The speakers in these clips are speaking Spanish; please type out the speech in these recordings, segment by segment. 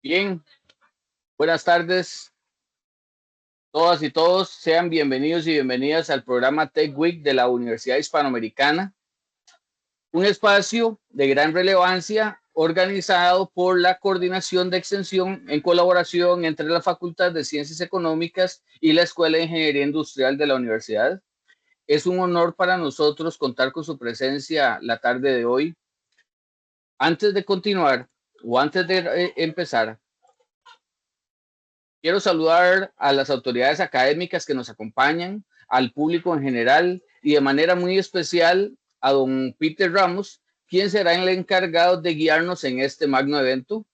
Bien, buenas tardes, todas y todos. Sean bienvenidos y bienvenidas al programa Tech Week de la Universidad Hispanoamericana, un espacio de gran relevancia organizado por la Coordinación de Extensión en colaboración entre la Facultad de Ciencias Económicas y la Escuela de Ingeniería Industrial de la universidad. Es un honor para nosotros contar con su presencia la tarde de hoy. Antes de continuar o antes de empezar, quiero saludar a las autoridades académicas que nos acompañan, al público en general y de manera muy especial a don Peter Ramos, quien será el encargado de guiarnos en este magno evento.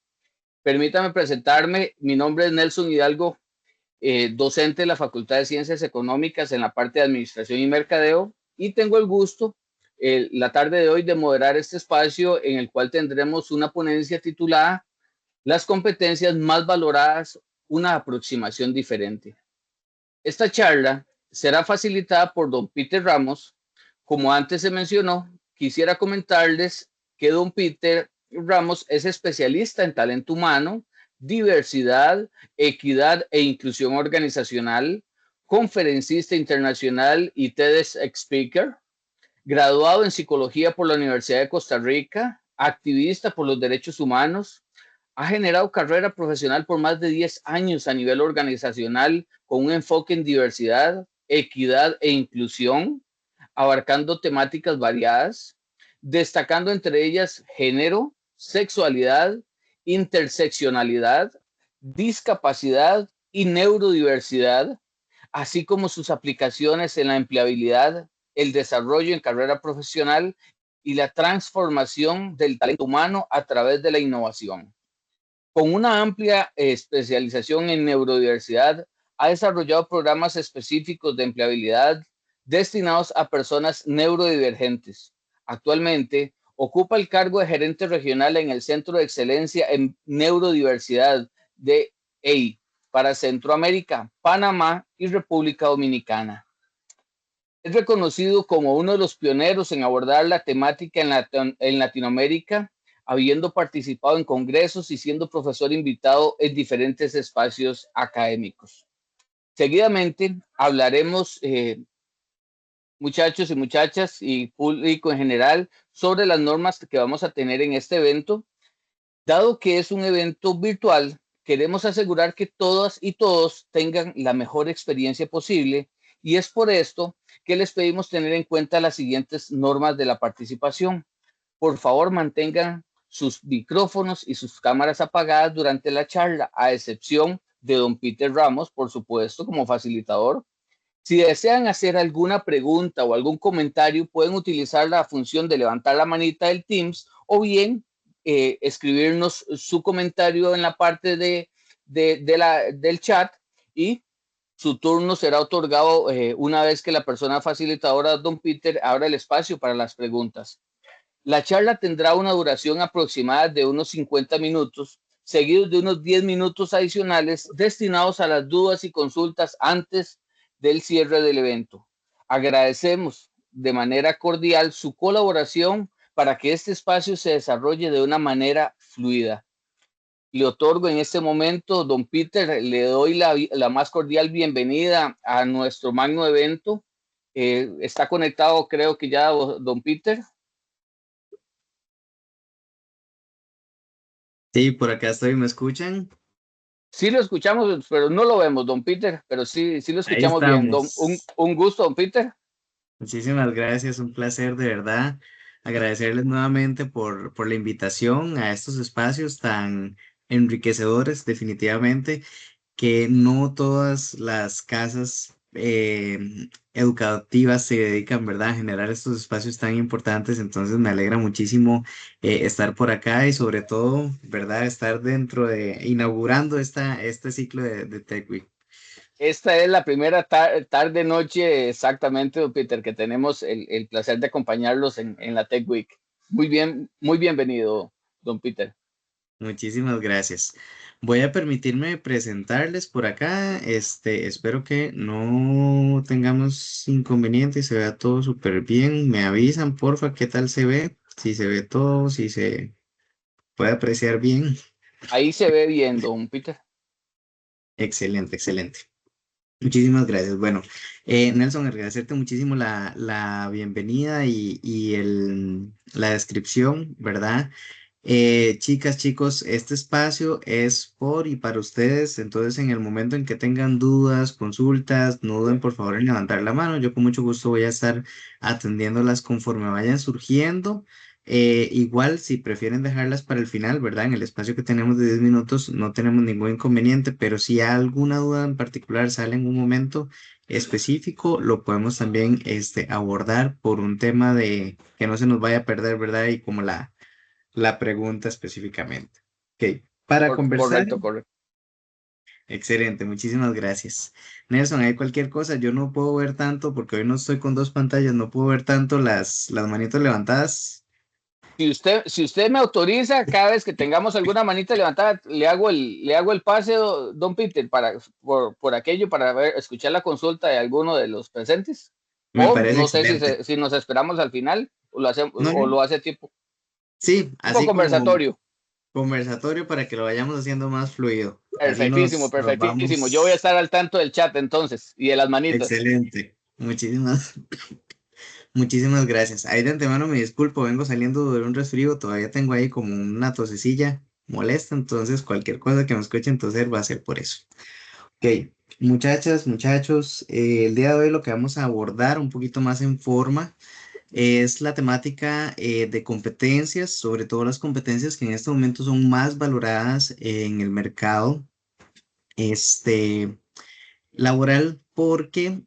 Permítame presentarme, mi nombre es Nelson Hidalgo, docente de la Facultad de Ciencias Económicas en la parte de Administración y Mercadeo, y tengo el gusto la tarde de hoy de moderar este espacio en el cual tendremos una ponencia titulada Las competencias más valoradas, una aproximación diferente. Esta charla será facilitada por don Peter Ramos. Como antes se mencionó, quisiera comentarles que don Peter Ramos es especialista en talento humano, diversidad, equidad e inclusión organizacional, conferencista internacional y TEDx Speaker, graduado en psicología por la Universidad de Costa Rica, activista por los derechos humanos. Ha generado carrera profesional por más de 10 años a nivel organizacional con un enfoque en diversidad, equidad e inclusión, abarcando temáticas variadas, destacando entre ellas género, sexualidad, interseccionalidad, discapacidad y neurodiversidad, así como sus aplicaciones en la empleabilidad, el desarrollo en carrera profesional y la transformación del talento humano a través de la innovación. Con una amplia especialización en neurodiversidad, ha desarrollado programas específicos de empleabilidad destinados a personas neurodivergentes. Actualmente, ocupa el cargo de gerente regional en el Centro de Excelencia en Neurodiversidad de EI para Centroamérica, Panamá y República Dominicana. Es reconocido como uno de los pioneros en abordar la temática en Latinoamérica, habiendo participado en congresos y siendo profesor invitado en diferentes espacios académicos. Seguidamente hablaremos, muchachos y muchachas y público en general, sobre las normas que vamos a tener en este evento. Dado que es un evento virtual, queremos asegurar que todas y todos tengan la mejor experiencia posible, y es por esto que les pedimos tener en cuenta las siguientes normas de la participación. Por favor, mantengan sus micrófonos y sus cámaras apagadas durante la charla, a excepción de don Peter Ramos, por supuesto, como facilitador. Si desean hacer alguna pregunta o algún comentario, pueden utilizar la función de levantar la manita del Teams o bien escribirnos su comentario en la parte del chat, y su turno será otorgado una vez que la persona facilitadora, don Peter, abra el espacio para las preguntas. La charla tendrá una duración aproximada de unos 50 minutos, seguidos de unos 10 minutos adicionales destinados a las dudas y consultas antes del cierre del evento. Agradecemos de manera cordial su colaboración para que este espacio se desarrolle de una manera fluida. Le otorgo en este momento, don Peter, le doy la más cordial bienvenida a nuestro magno evento. Está conectado, creo que ya, don Peter. Sí, por acá estoy, ¿me escuchan? Sí lo escuchamos, pero no lo vemos, don Peter, pero sí lo Ahí escuchamos bien. estamos. Un gusto, don Peter. Muchísimas gracias, un placer de verdad. Agradecerles nuevamente por la invitación a estos espacios tan enriquecedores, definitivamente, que no todas las casas educativas se dedican, ¿verdad?, a generar estos espacios tan importantes. Entonces me alegra muchísimo estar por acá y sobre todo, ¿verdad?, estar dentro de, inaugurando este ciclo de Tech Week. Esta es la primera tarde, noche exactamente, don Peter, que tenemos el placer de acompañarlos en la Tech Week. Muy bien, muy bienvenido, don Peter. Muchísimas gracias. Voy a permitirme presentarles por acá. Espero que no tengamos inconvenientes y se vea todo súper bien. Me avisan, porfa, qué tal se ve, si se ve todo, si se puede apreciar bien. Ahí se ve bien, don Peter. Excelente, excelente. Muchísimas gracias. Bueno, Nelson, agradecerte muchísimo la bienvenida y la descripción, ¿verdad? Chicas, chicos, este espacio es por y para ustedes, entonces en el momento en que tengan dudas, consultas, no duden por favor en levantar la mano. Yo con mucho gusto voy a estar atendiéndolas conforme vayan surgiendo. Igual, si prefieren dejarlas para el final, ¿verdad? En el espacio que tenemos de 10 minutos no tenemos ningún inconveniente, pero si alguna duda en particular sale en un momento específico, lo podemos también abordar por un tema de que no se nos vaya a perder, ¿verdad? Y como la pregunta específicamente. Ok, para conversar, Correcto, correcto. excelente, muchísimas gracias. Nelson, hay cualquier cosa, yo no puedo ver tanto porque hoy no estoy con dos pantallas, no puedo ver tanto las manitos levantadas. Si usted me autoriza, cada vez que tengamos alguna manita levantada, le hago el pase, don Peter, por aquello, para escuchar la consulta de alguno de los presentes. Me O parece no sé si, excelente. si nos esperamos al final o lo hacemos, No, o no, lo hace sí, tipo así como conversatorio. conversatorio para que lo vayamos haciendo más fluido. Así Perfectísimo, nos perfectísimo. Yo voy a vamos. estar al tanto del chat entonces y de las manitas. Excelente. Muchísimas gracias. Ahí de antemano me disculpo, vengo saliendo de un resfrío, todavía tengo ahí como una tosecilla molesta, entonces cualquier cosa que me escuchen toser va a ser por eso. Ok, muchachas, muchachos, el día de hoy lo que vamos a abordar un poquito más en forma es la temática de competencias, sobre todo las competencias que en este momento son más valoradas en el mercado este, laboral, porque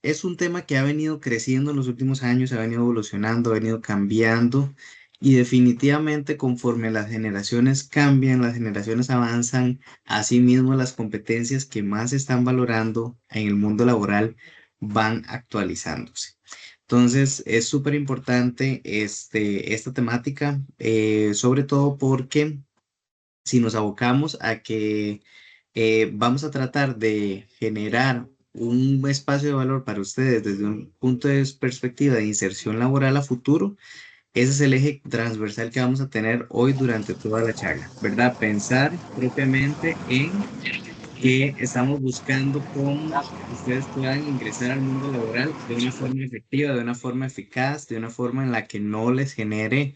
es un tema que ha venido creciendo en los últimos años, ha venido evolucionando, ha venido cambiando. Y definitivamente conforme las generaciones cambian, las generaciones avanzan, asimismo las competencias que más se están valorando en el mundo laboral van actualizándose. Entonces, es súper importante esta temática, sobre todo porque si nos abocamos a que vamos a tratar de generar un espacio de valor para ustedes desde un punto de perspectiva de inserción laboral a futuro, ese es el eje transversal que vamos a tener hoy durante toda la charla, ¿verdad? Pensar propiamente en que estamos buscando cómo ustedes puedan ingresar al mundo laboral de una forma efectiva, de una forma eficaz, de una forma en la que no les genere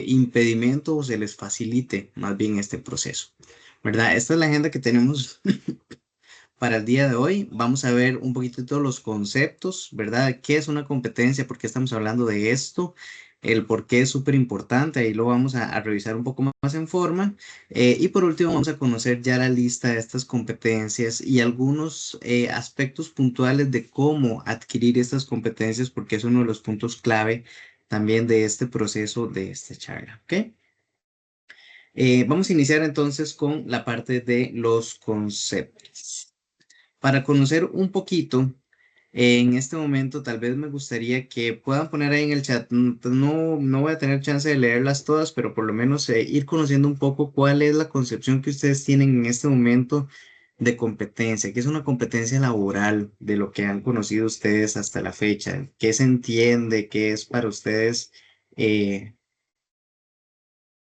impedimento o se les facilite más bien este proceso, ¿verdad? Esta es la agenda que tenemos para el día de hoy. Vamos a ver un poquito de todos los conceptos, ¿verdad? ¿Qué es una competencia? ¿Por qué estamos hablando de esto? El por qué es súper importante, ahí lo vamos a revisar un poco más en forma. Y por último, vamos a conocer ya la lista de estas competencias y algunos aspectos puntuales de cómo adquirir estas competencias, porque es uno de los puntos clave también de este proceso, de esta charla, ¿ok? Vamos a iniciar entonces con la parte de los conceptos. Para conocer un poquito, en este momento tal vez me gustaría que puedan poner ahí en el chat, no voy a tener chance de leerlas todas, pero por lo menos ir conociendo un poco cuál es la concepción que ustedes tienen en este momento de competencia, qué es una competencia laboral de lo que han conocido ustedes hasta la fecha, qué se entiende, qué es para ustedes eh,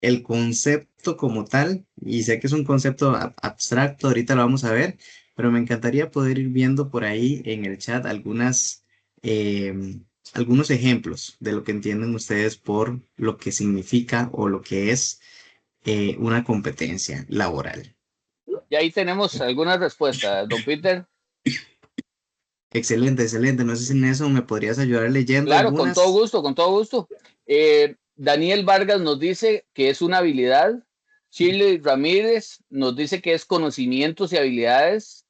el concepto como tal, y sé que es un concepto abstracto, ahorita lo vamos a ver, pero me encantaría poder ir viendo por ahí en el chat algunos ejemplos de lo que entienden ustedes por lo que significa o lo que es una competencia laboral. Y ahí tenemos algunas respuestas, don Peter. Excelente, excelente. No sé si en eso me podrías ayudar leyendo Claro, con todo algunas. gusto, con todo gusto. Daniel Vargas nos dice que es una habilidad. Shirley Ramírez nos dice que es conocimientos y habilidades.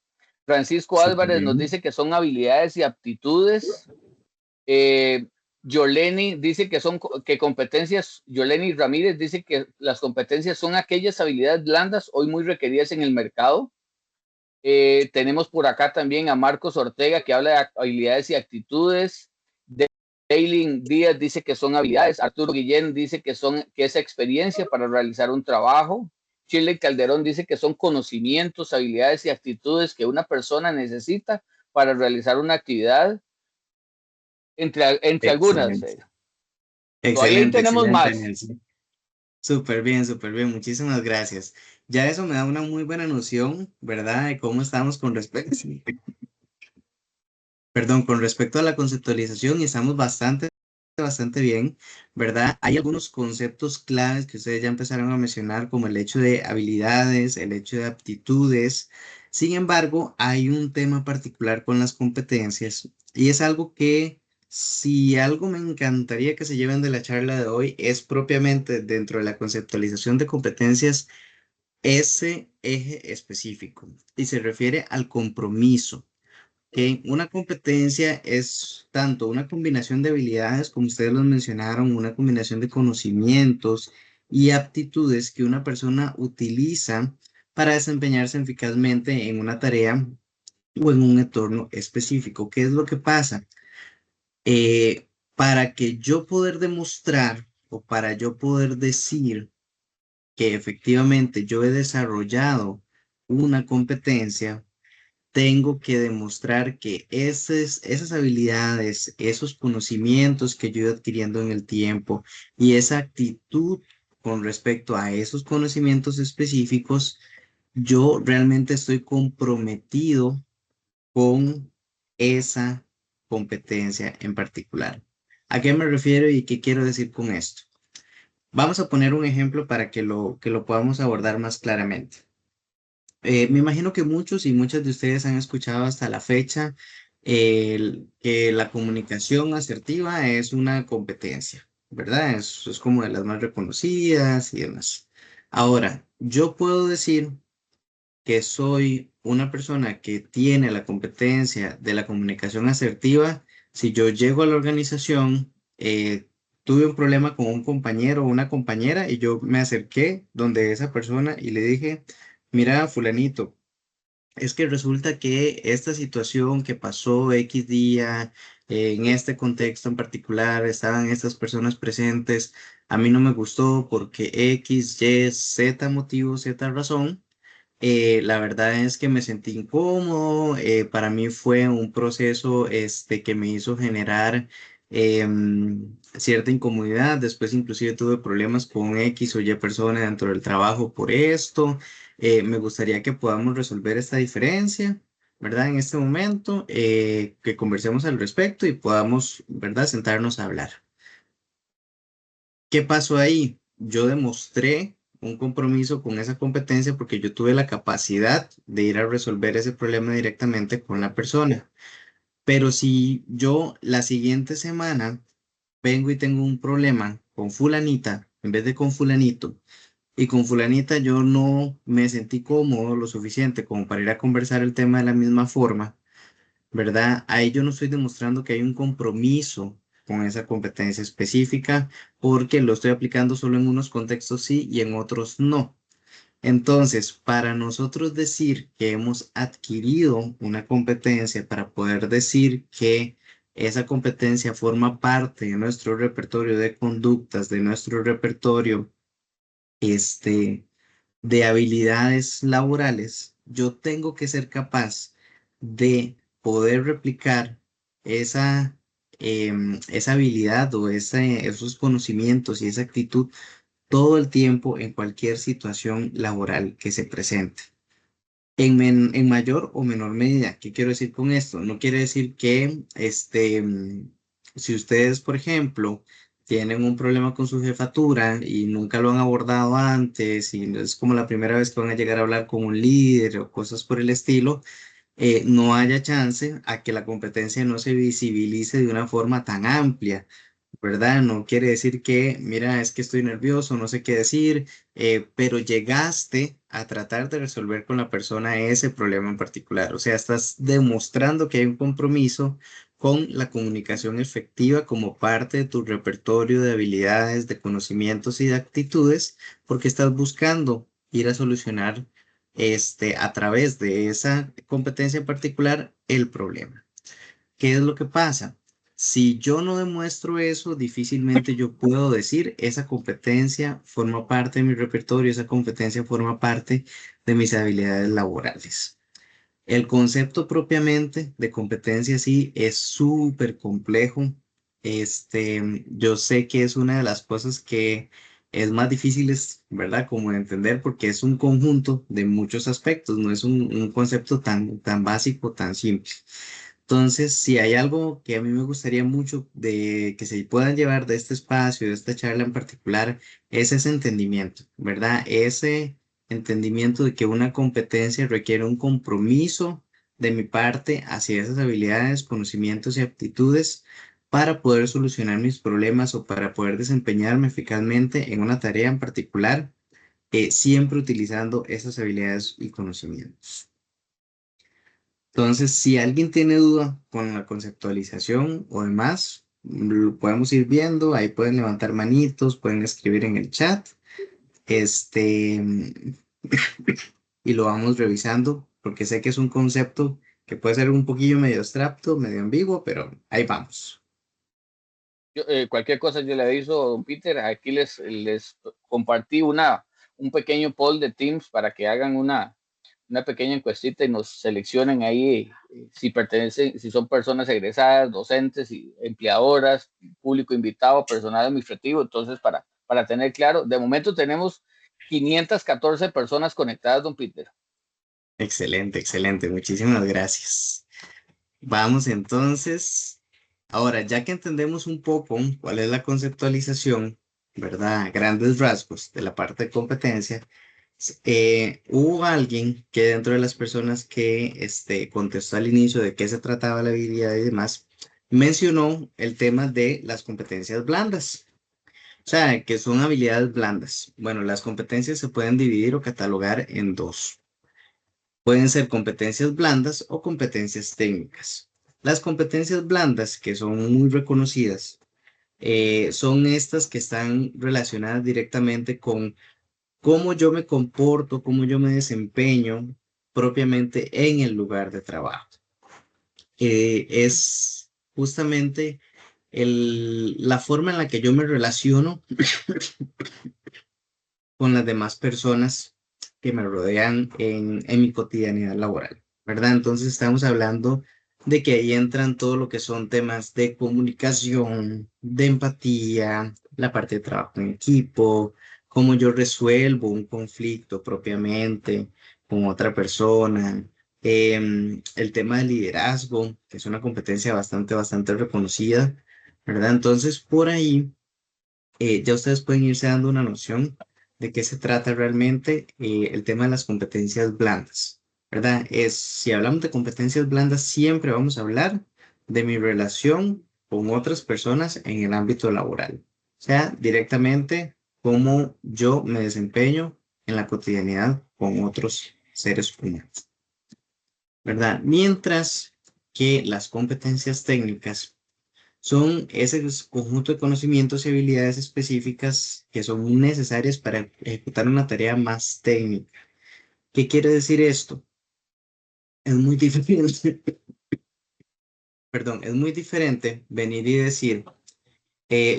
Francisco Súper Álvarez nos bien. dice que son habilidades y aptitudes. Eh, Yoleni dice que competencias. Yoleni Ramírez dice que las competencias son aquellas habilidades blandas hoy muy requeridas en el mercado. Tenemos por acá también a Marcos Ortega que habla de habilidades y actitudes. Eileen Díaz dice que son habilidades. Arturo Guillén dice que es experiencia para realizar un trabajo. Shirley Calderón dice que son conocimientos, habilidades y actitudes que una persona necesita para realizar una actividad, entre algunas. Excelente. Todavía ahí Excelente, tenemos excelente, más. Nelson. Súper bien, muchísimas gracias. Ya eso me da una muy buena noción, ¿verdad? De cómo estamos con respecto, perdón, con respecto a la conceptualización y estamos bastante bien, ¿verdad? Hay algunos conceptos claves que ustedes ya empezaron a mencionar, como el hecho de habilidades, el hecho de aptitudes. Sin embargo, hay un tema particular con las competencias y es algo que, si algo me encantaría que se lleven de la charla de hoy, es propiamente dentro de la conceptualización de competencias ese eje específico y se refiere al compromiso. Que una competencia es tanto una combinación de habilidades, como ustedes los mencionaron, una combinación de conocimientos y aptitudes que una persona utiliza para desempeñarse eficazmente en una tarea o en un entorno específico. ¿Qué es lo que pasa? Para que yo poder demostrar o para yo poder decir que efectivamente yo he desarrollado una competencia, tengo que demostrar que esas habilidades, esos conocimientos que yo he ido adquiriendo en el tiempo y esa actitud con respecto a esos conocimientos específicos, yo realmente estoy comprometido con esa competencia en particular. ¿A qué me refiero y qué quiero decir con esto? Vamos a poner un ejemplo para que lo podamos abordar más claramente. Me imagino que muchos y muchas de ustedes han escuchado hasta la fecha que la comunicación asertiva es una competencia, ¿verdad? Es como de las más reconocidas y demás. Ahora, yo puedo decir que soy una persona que tiene la competencia de la comunicación asertiva si yo llego a la organización, tuve un problema con un compañero o una compañera y yo me acerqué donde esa persona y le dije, mira, fulanito, es que resulta que esta situación que pasó X día, en este contexto en particular, estaban estas personas presentes, a mí no me gustó porque X, Y, Z motivo, Z razón. La verdad es que me sentí incómodo. Para mí fue un proceso que me hizo generar cierta incomodidad. Después inclusive tuve problemas con X o Y persona dentro del trabajo por esto. Me gustaría que podamos resolver esta diferencia, ¿verdad? En este momento, que conversemos al respecto y podamos, ¿verdad? Sentarnos a hablar. ¿Qué pasó ahí? Yo demostré un compromiso con esa competencia porque yo tuve la capacidad de ir a resolver ese problema directamente con la persona. Pero si yo la siguiente semana vengo y tengo un problema con fulanita en vez de con fulanito, y con fulanita yo no me sentí cómodo lo suficiente como para ir a conversar el tema de la misma forma, ¿verdad? Ahí yo no estoy demostrando que hay un compromiso con esa competencia específica porque lo estoy aplicando solo en unos contextos sí y en otros no. Entonces, para nosotros decir que hemos adquirido una competencia, para poder decir que esa competencia forma parte de nuestro repertorio de conductas, de nuestro repertorio, este, de habilidades laborales, yo tengo que ser capaz de poder replicar esa, esa habilidad o esos conocimientos y esa actitud todo el tiempo en cualquier situación laboral que se presente. En mayor o menor medida. ¿Qué quiero decir con esto? No quiere decir que si ustedes, por ejemplo, tienen un problema con su jefatura y nunca lo han abordado antes y es como la primera vez que van a llegar a hablar con un líder o cosas por el estilo, no haya chance a que la competencia no se visibilice de una forma tan amplia, ¿verdad? No quiere decir que, mira, es que estoy nervioso, no sé qué decir, pero llegaste a tratar de resolver con la persona ese problema en particular. O sea, estás demostrando que hay un compromiso con la comunicación efectiva como parte de tu repertorio de habilidades, de conocimientos y de actitudes, porque estás buscando ir a solucionar a través de esa competencia en particular el problema. ¿Qué es lo que pasa? Si yo no demuestro eso, difícilmente yo puedo decir esa competencia forma parte de mi repertorio, esa competencia forma parte de mis habilidades laborales. El concepto propiamente de competencia sí es súper complejo. Yo sé que es una de las cosas que es más difícil, ¿verdad? Como de entender porque es un conjunto de muchos aspectos, no es un concepto tan básico, tan simple. Entonces, si hay algo que a mí me gustaría mucho de que se puedan llevar de este espacio, de esta charla en particular, es ese entendimiento, ¿verdad? Ese entendimiento de que una competencia requiere un compromiso de mi parte hacia esas habilidades, conocimientos y aptitudes para poder solucionar mis problemas o para poder desempeñarme eficazmente en una tarea en particular, siempre utilizando esas habilidades y conocimientos. Entonces, si alguien tiene duda con la conceptualización o demás, lo podemos ir viendo, ahí pueden levantar manitos, pueden escribir en el chat, este, y lo vamos revisando, porque sé que es un concepto que puede ser un poquillo medio abstracto, medio ambiguo, pero ahí vamos. Cualquier cosa yo le aviso, don Peter. Aquí les compartí un pequeño poll de Teams para que hagan una pequeña encuestita y nos seleccionen ahí si pertenecen, si son personas egresadas, docentes y empleadoras, público invitado, personal administrativo. Entonces, para tener claro, de momento tenemos 514 personas conectadas, don Peter. Excelente, excelente, muchísimas gracias. Vamos entonces. Ahora, ya que entendemos un poco cuál es la conceptualización, ¿verdad? Grandes rasgos de la parte de competencia, hubo alguien que dentro de las personas que contestó al inicio de qué se trataba la habilidad y demás, mencionó el tema de las competencias blandas. O sea, que son habilidades blandas. Bueno, las competencias se pueden dividir o catalogar en dos. Pueden ser competencias blandas o competencias técnicas. Las competencias blandas, que son muy reconocidas, son estas que están relacionadas directamente con cómo yo me comporto, cómo yo me desempeño propiamente en el lugar de trabajo. Es justamente la forma en la que yo me relaciono con las demás personas que me rodean en mi cotidianidad laboral, ¿verdad? Entonces estamos hablando de que ahí entran todo lo que son temas de comunicación, de empatía, la parte de trabajo en equipo, cómo yo resuelvo un conflicto propiamente con otra persona, el tema de liderazgo, que es una competencia bastante reconocida, ¿verdad? Entonces, por ahí ya ustedes pueden irse dando una noción de qué se trata realmente el tema de las competencias blandas, ¿verdad? Si hablamos de competencias blandas, siempre vamos a hablar de mi relación con otras personas en el ámbito laboral, o sea, directamente cómo yo me desempeño en la cotidianidad con otros seres humanos, ¿verdad? Mientras que las competencias técnicas son ese conjunto de conocimientos y habilidades específicas que son necesarias para ejecutar una tarea más técnica. ¿Qué quiere decir esto? Es muy diferente, perdón, es muy diferente venir y decir,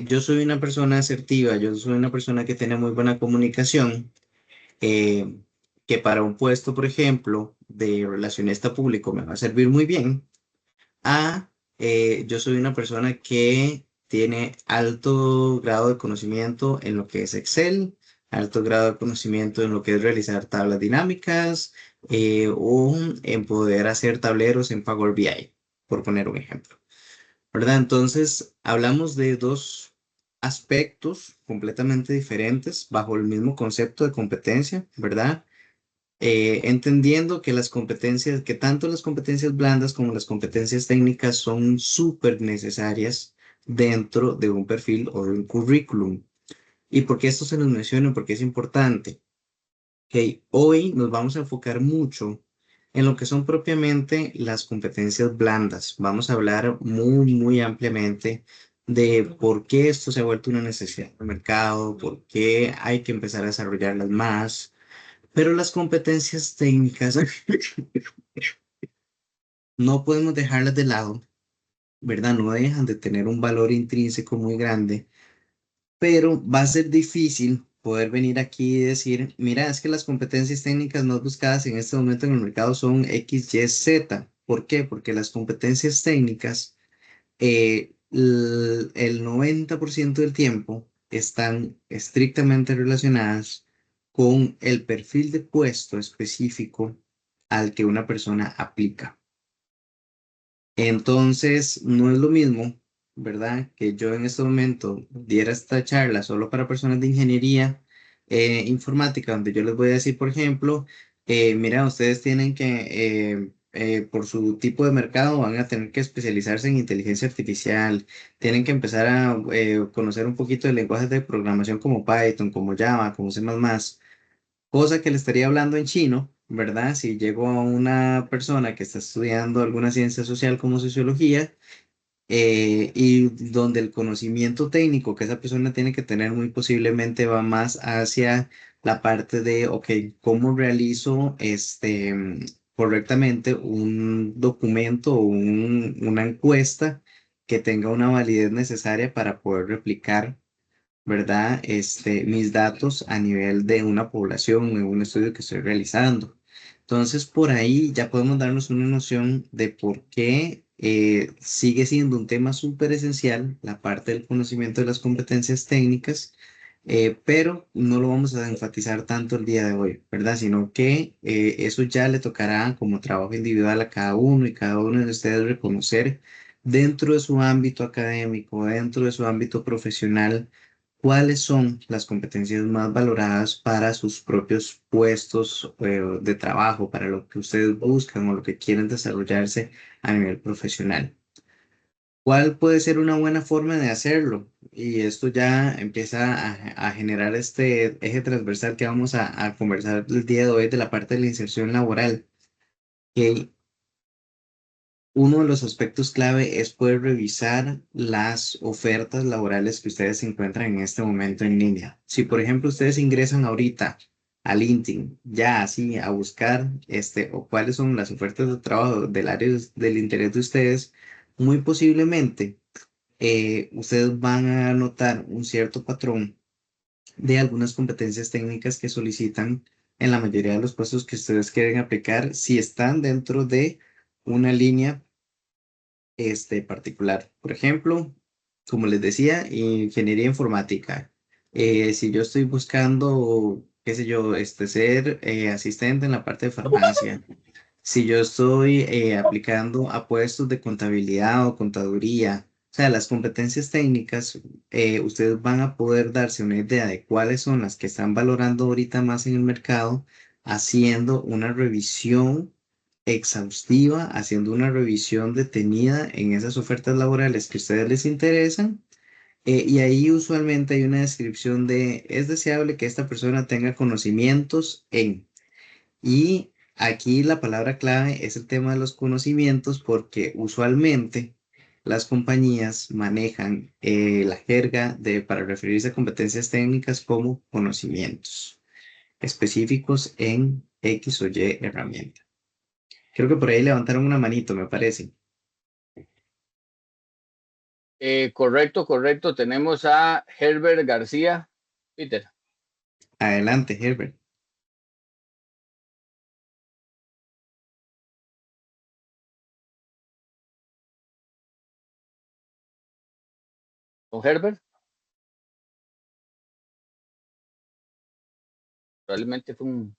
yo soy una persona asertiva, yo soy una persona que tiene muy buena comunicación, eh, que para un puesto, por ejemplo, de relacionista público me va a servir muy bien, a yo soy una persona que tiene alto grado de conocimiento en lo que es Excel, alto grado de conocimiento en lo que es realizar tablas dinámicas o en poder hacer tableros en Power BI, por poner un ejemplo, ¿verdad? Entonces, hablamos de dos aspectos completamente diferentes bajo el mismo concepto de competencia, ¿verdad? Entendiendo que las competencias, que tanto las competencias blandas como las competencias técnicas son súper necesarias dentro de un perfil o de un currículum. ¿Y por qué esto se nos menciona? Porque es importante. Ok, hoy nos vamos a enfocar mucho en lo que son propiamente las competencias blandas. Vamos a hablar muy ampliamente de por qué esto se ha vuelto una necesidad del mercado, por qué hay que empezar a desarrollarlas más, pero las competencias técnicas no podemos dejarlas de lado, ¿verdad? No dejan de tener un valor intrínseco muy grande, pero va a ser difícil poder venir aquí y decir, mira, es que las competencias técnicas no buscadas en este momento en el mercado son X, Y, Z. ¿Por qué? Porque las competencias técnicas, el 90% del tiempo, están estrictamente relacionadas con el perfil de puesto específico al que una persona aplica. Entonces, no es lo mismo, ¿verdad? Que yo en este momento diera esta charla solo para personas de ingeniería informática, donde yo les voy a decir, por ejemplo, mira, ustedes tienen que, por su tipo de mercado, van a tener que especializarse en inteligencia artificial, tienen que empezar a conocer un poquito de lenguajes de programación como Python, como Java, como C++, cosa que le estaría hablando en chino, ¿verdad? Si llego a una persona que está estudiando alguna ciencia social como sociología, y donde el conocimiento técnico que esa persona tiene que tener muy posiblemente va más hacia la parte de, ok, ¿cómo realizo correctamente un documento o una encuesta que tenga una validez necesaria para poder replicar, ¿verdad? Mis datos a nivel de una población en un estudio que estoy realizando. Entonces, por ahí ya podemos darnos una noción de por qué sigue siendo un tema súper esencial la parte del conocimiento de las competencias técnicas, pero no lo vamos a enfatizar tanto el día de hoy, ¿verdad? Sino que eso ya le tocará como trabajo individual a cada uno y cada uno de ustedes reconocer dentro de su ámbito académico, dentro de su ámbito profesional, cuáles son las competencias más valoradas para sus propios puestos de trabajo, para lo que ustedes buscan o lo que quieren desarrollarse a nivel profesional. ¿Cuál puede ser una buena forma de hacerlo? Y esto ya empieza a generar este eje transversal que vamos a conversar el día de hoy de la parte de la inserción laboral. Que uno de los aspectos clave es poder revisar las ofertas laborales que ustedes encuentran en este momento en línea. Si, por ejemplo, ustedes ingresan ahorita a LinkedIn, ya así a buscar o cuáles son las ofertas de trabajo del área del interés de ustedes, muy posiblemente ustedes van a notar un cierto patrón de algunas competencias técnicas que solicitan en la mayoría de los puestos que ustedes quieren aplicar si están dentro de una línea particular. Por ejemplo, como les decía, ingeniería informática. Si yo estoy buscando, qué sé yo, ser asistente en la parte de farmacia, si yo estoy aplicando a puestos de contabilidad o contaduría, o sea, las competencias técnicas, ustedes van a poder darse una idea de cuáles son las que están valorando ahorita más en el mercado, haciendo una revisión exhaustiva, haciendo una revisión detenida en esas ofertas laborales que a ustedes les interesan. Y ahí usualmente hay una descripción de, es deseable que esta persona tenga conocimientos en. Y aquí la palabra clave es el tema de los conocimientos porque usualmente las compañías manejan la jerga para referirse a competencias técnicas como conocimientos específicos en X o Y herramienta. Creo que por ahí levantaron una manito, me parece. Correcto, correcto. Tenemos a Herbert García. Peter, Adelante, Herbert. con Herbert. Probablemente fue un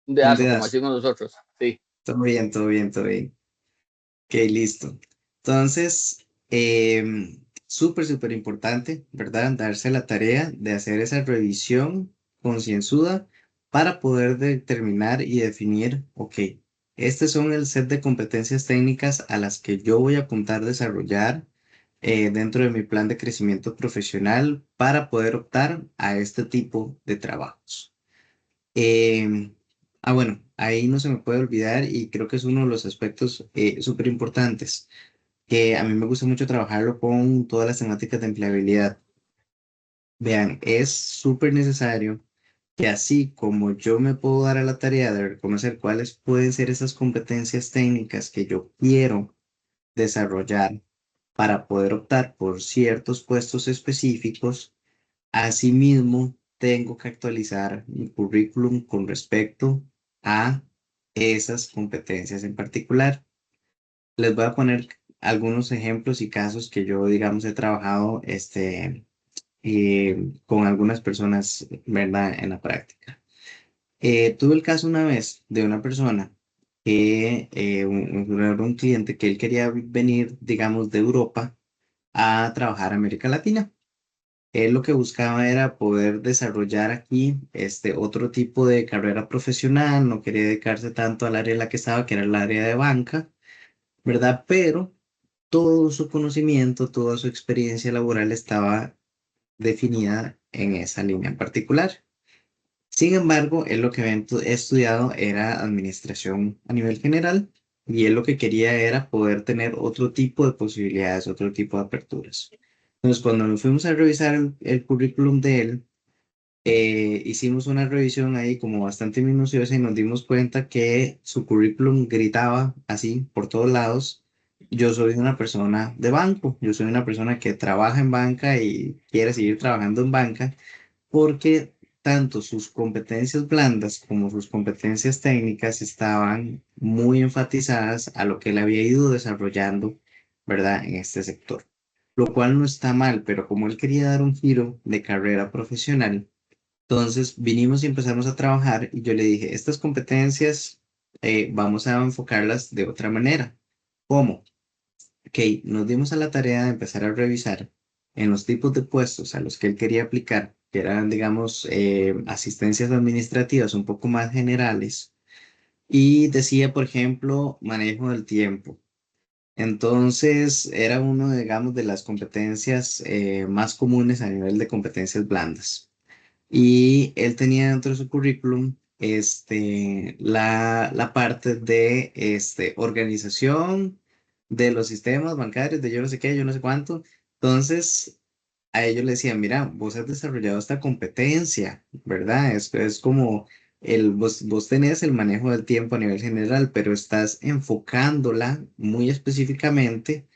Un dedazo, como dedazo. decimos nosotros. Sí. Todo bien, todo bien, todo bien. Ok, listo. Entonces, súper, súper importante, ¿verdad? Darse la tarea de hacer esa revisión concienzuda para poder determinar y definir, ok, este son el set de competencias técnicas a las que yo voy a apuntar desarrollar dentro de mi plan de crecimiento profesional para poder optar a este tipo de trabajos. Em, bueno, ahí no se me puede olvidar y creo que es uno de los aspectos súper importantes que a mí me gusta mucho trabajarlo con todas las temáticas de empleabilidad. Vean, es súper necesario que así como yo me puedo dar a la tarea de reconocer cuáles pueden ser esas competencias técnicas que yo quiero desarrollar para poder optar por ciertos puestos específicos, asimismo tengo que actualizar mi currículum con respecto a esas competencias en particular. Les voy a poner algunos ejemplos y casos que yo, digamos, he trabajado con algunas personas, ¿verdad? En la práctica. Tuve el caso una vez de una persona que, era un cliente que él quería venir, digamos, de Europa a trabajar a América Latina. Él lo que buscaba era poder desarrollar aquí otro tipo de carrera profesional, no quería dedicarse tanto al área en la que estaba, que era el área de banca, ¿verdad? Pero todo su conocimiento, toda su experiencia laboral estaba definida en esa línea en particular. Sin embargo, él lo que había estudiado era administración a nivel general y él lo que quería era poder tener otro tipo de posibilidades, otro tipo de aperturas. Entonces, cuando nos fuimos a revisar el currículum de él, hicimos una revisión ahí como bastante minuciosa y nos dimos cuenta que su currículum gritaba así por todos lados. Yo soy una persona de banco, yo soy una persona que trabaja en banca y quiere seguir trabajando en banca porque tanto sus competencias blandas como sus competencias técnicas estaban muy enfatizadas a lo que él había ido desarrollando, ¿verdad? En este sector. Lo cual no está mal, pero como él quería dar un giro de carrera profesional, entonces vinimos y empezamos a trabajar y yo le dije, estas competencias vamos a enfocarlas de otra manera. ¿Cómo? Ok, nos dimos a la tarea de empezar a revisar en los tipos de puestos a los que él quería aplicar, que eran, digamos, asistencias administrativas un poco más generales, y decía, por ejemplo, manejo del tiempo. Entonces, era uno, digamos, de las competencias más comunes a nivel de competencias blandas. Y él tenía dentro de su currículum la parte de organización de los sistemas bancarios, de yo no sé qué, yo no sé cuánto. Entonces, a ellos le decían, mira, vos has desarrollado esta competencia, ¿verdad? Es como vos tenés el manejo del tiempo a nivel general, pero estás enfocándola muy específicamente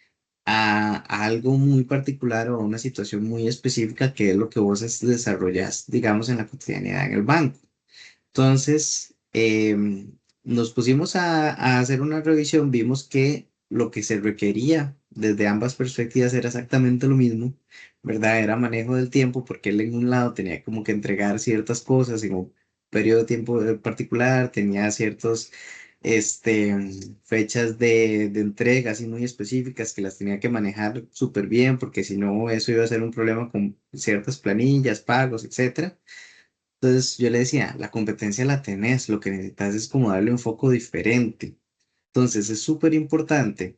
a algo muy particular o a una situación muy específica que es lo que vos desarrollas, digamos, en la cotidianidad en el banco. Entonces, nos pusimos a hacer una revisión, vimos que lo que se requería desde ambas perspectivas era exactamente lo mismo, ¿verdad? Era manejo del tiempo, porque él en un lado tenía como que entregar ciertas cosas en un periodo de tiempo particular, tenía ciertos, este, fechas de entrega así muy específicas que las tenía que manejar súper bien, porque si no, eso iba a ser un problema con ciertas planillas, pagos, etcétera. Entonces yo le decía, la competencia la tenés, lo que necesitas es como darle un foco diferente. Entonces es súper importante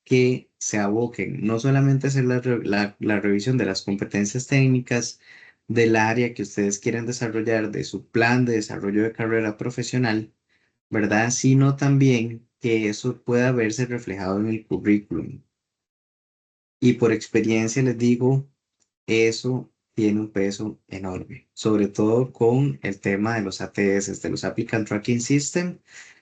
que se aboquen no solamente a hacer la revisión de las competencias técnicas del área que ustedes quieren desarrollar, de su plan de desarrollo de carrera profesional, ¿verdad? Sino también que eso pueda verse reflejado en el currículum. Y por experiencia les digo, eso tiene un peso enorme, sobre todo con el tema de los ATS, de los Applicant Tracking System,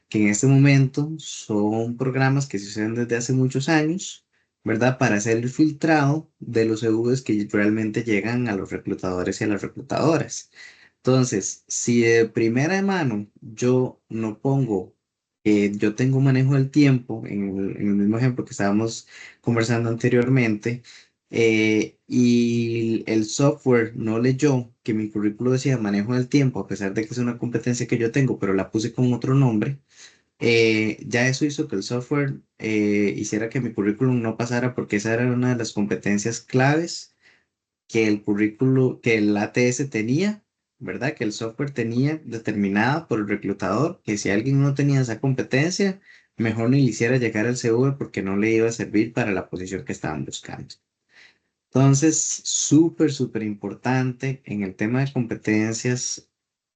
que en este momento son programas que se usan desde hace muchos años, ¿verdad? Para hacer el filtrado de los CVs que realmente llegan a los reclutadores y a las reclutadoras. Entonces, si de primera mano yo no pongo que yo tengo manejo del tiempo, en el mismo ejemplo que estábamos conversando anteriormente, y el software no leyó que mi currículo decía manejo del tiempo, a pesar de que es una competencia que yo tengo, pero la puse con otro nombre, ya eso hizo que el software hiciera que mi currículum no pasara porque esa era una de las competencias claves que el currículo, que el ATS tenía, ¿verdad? Que el software tenía determinada por el reclutador, que si alguien no tenía esa competencia, mejor ni le hiciera llegar al CV porque no le iba a servir para la posición que estaban buscando. Entonces, súper, súper importante en el tema de competencias,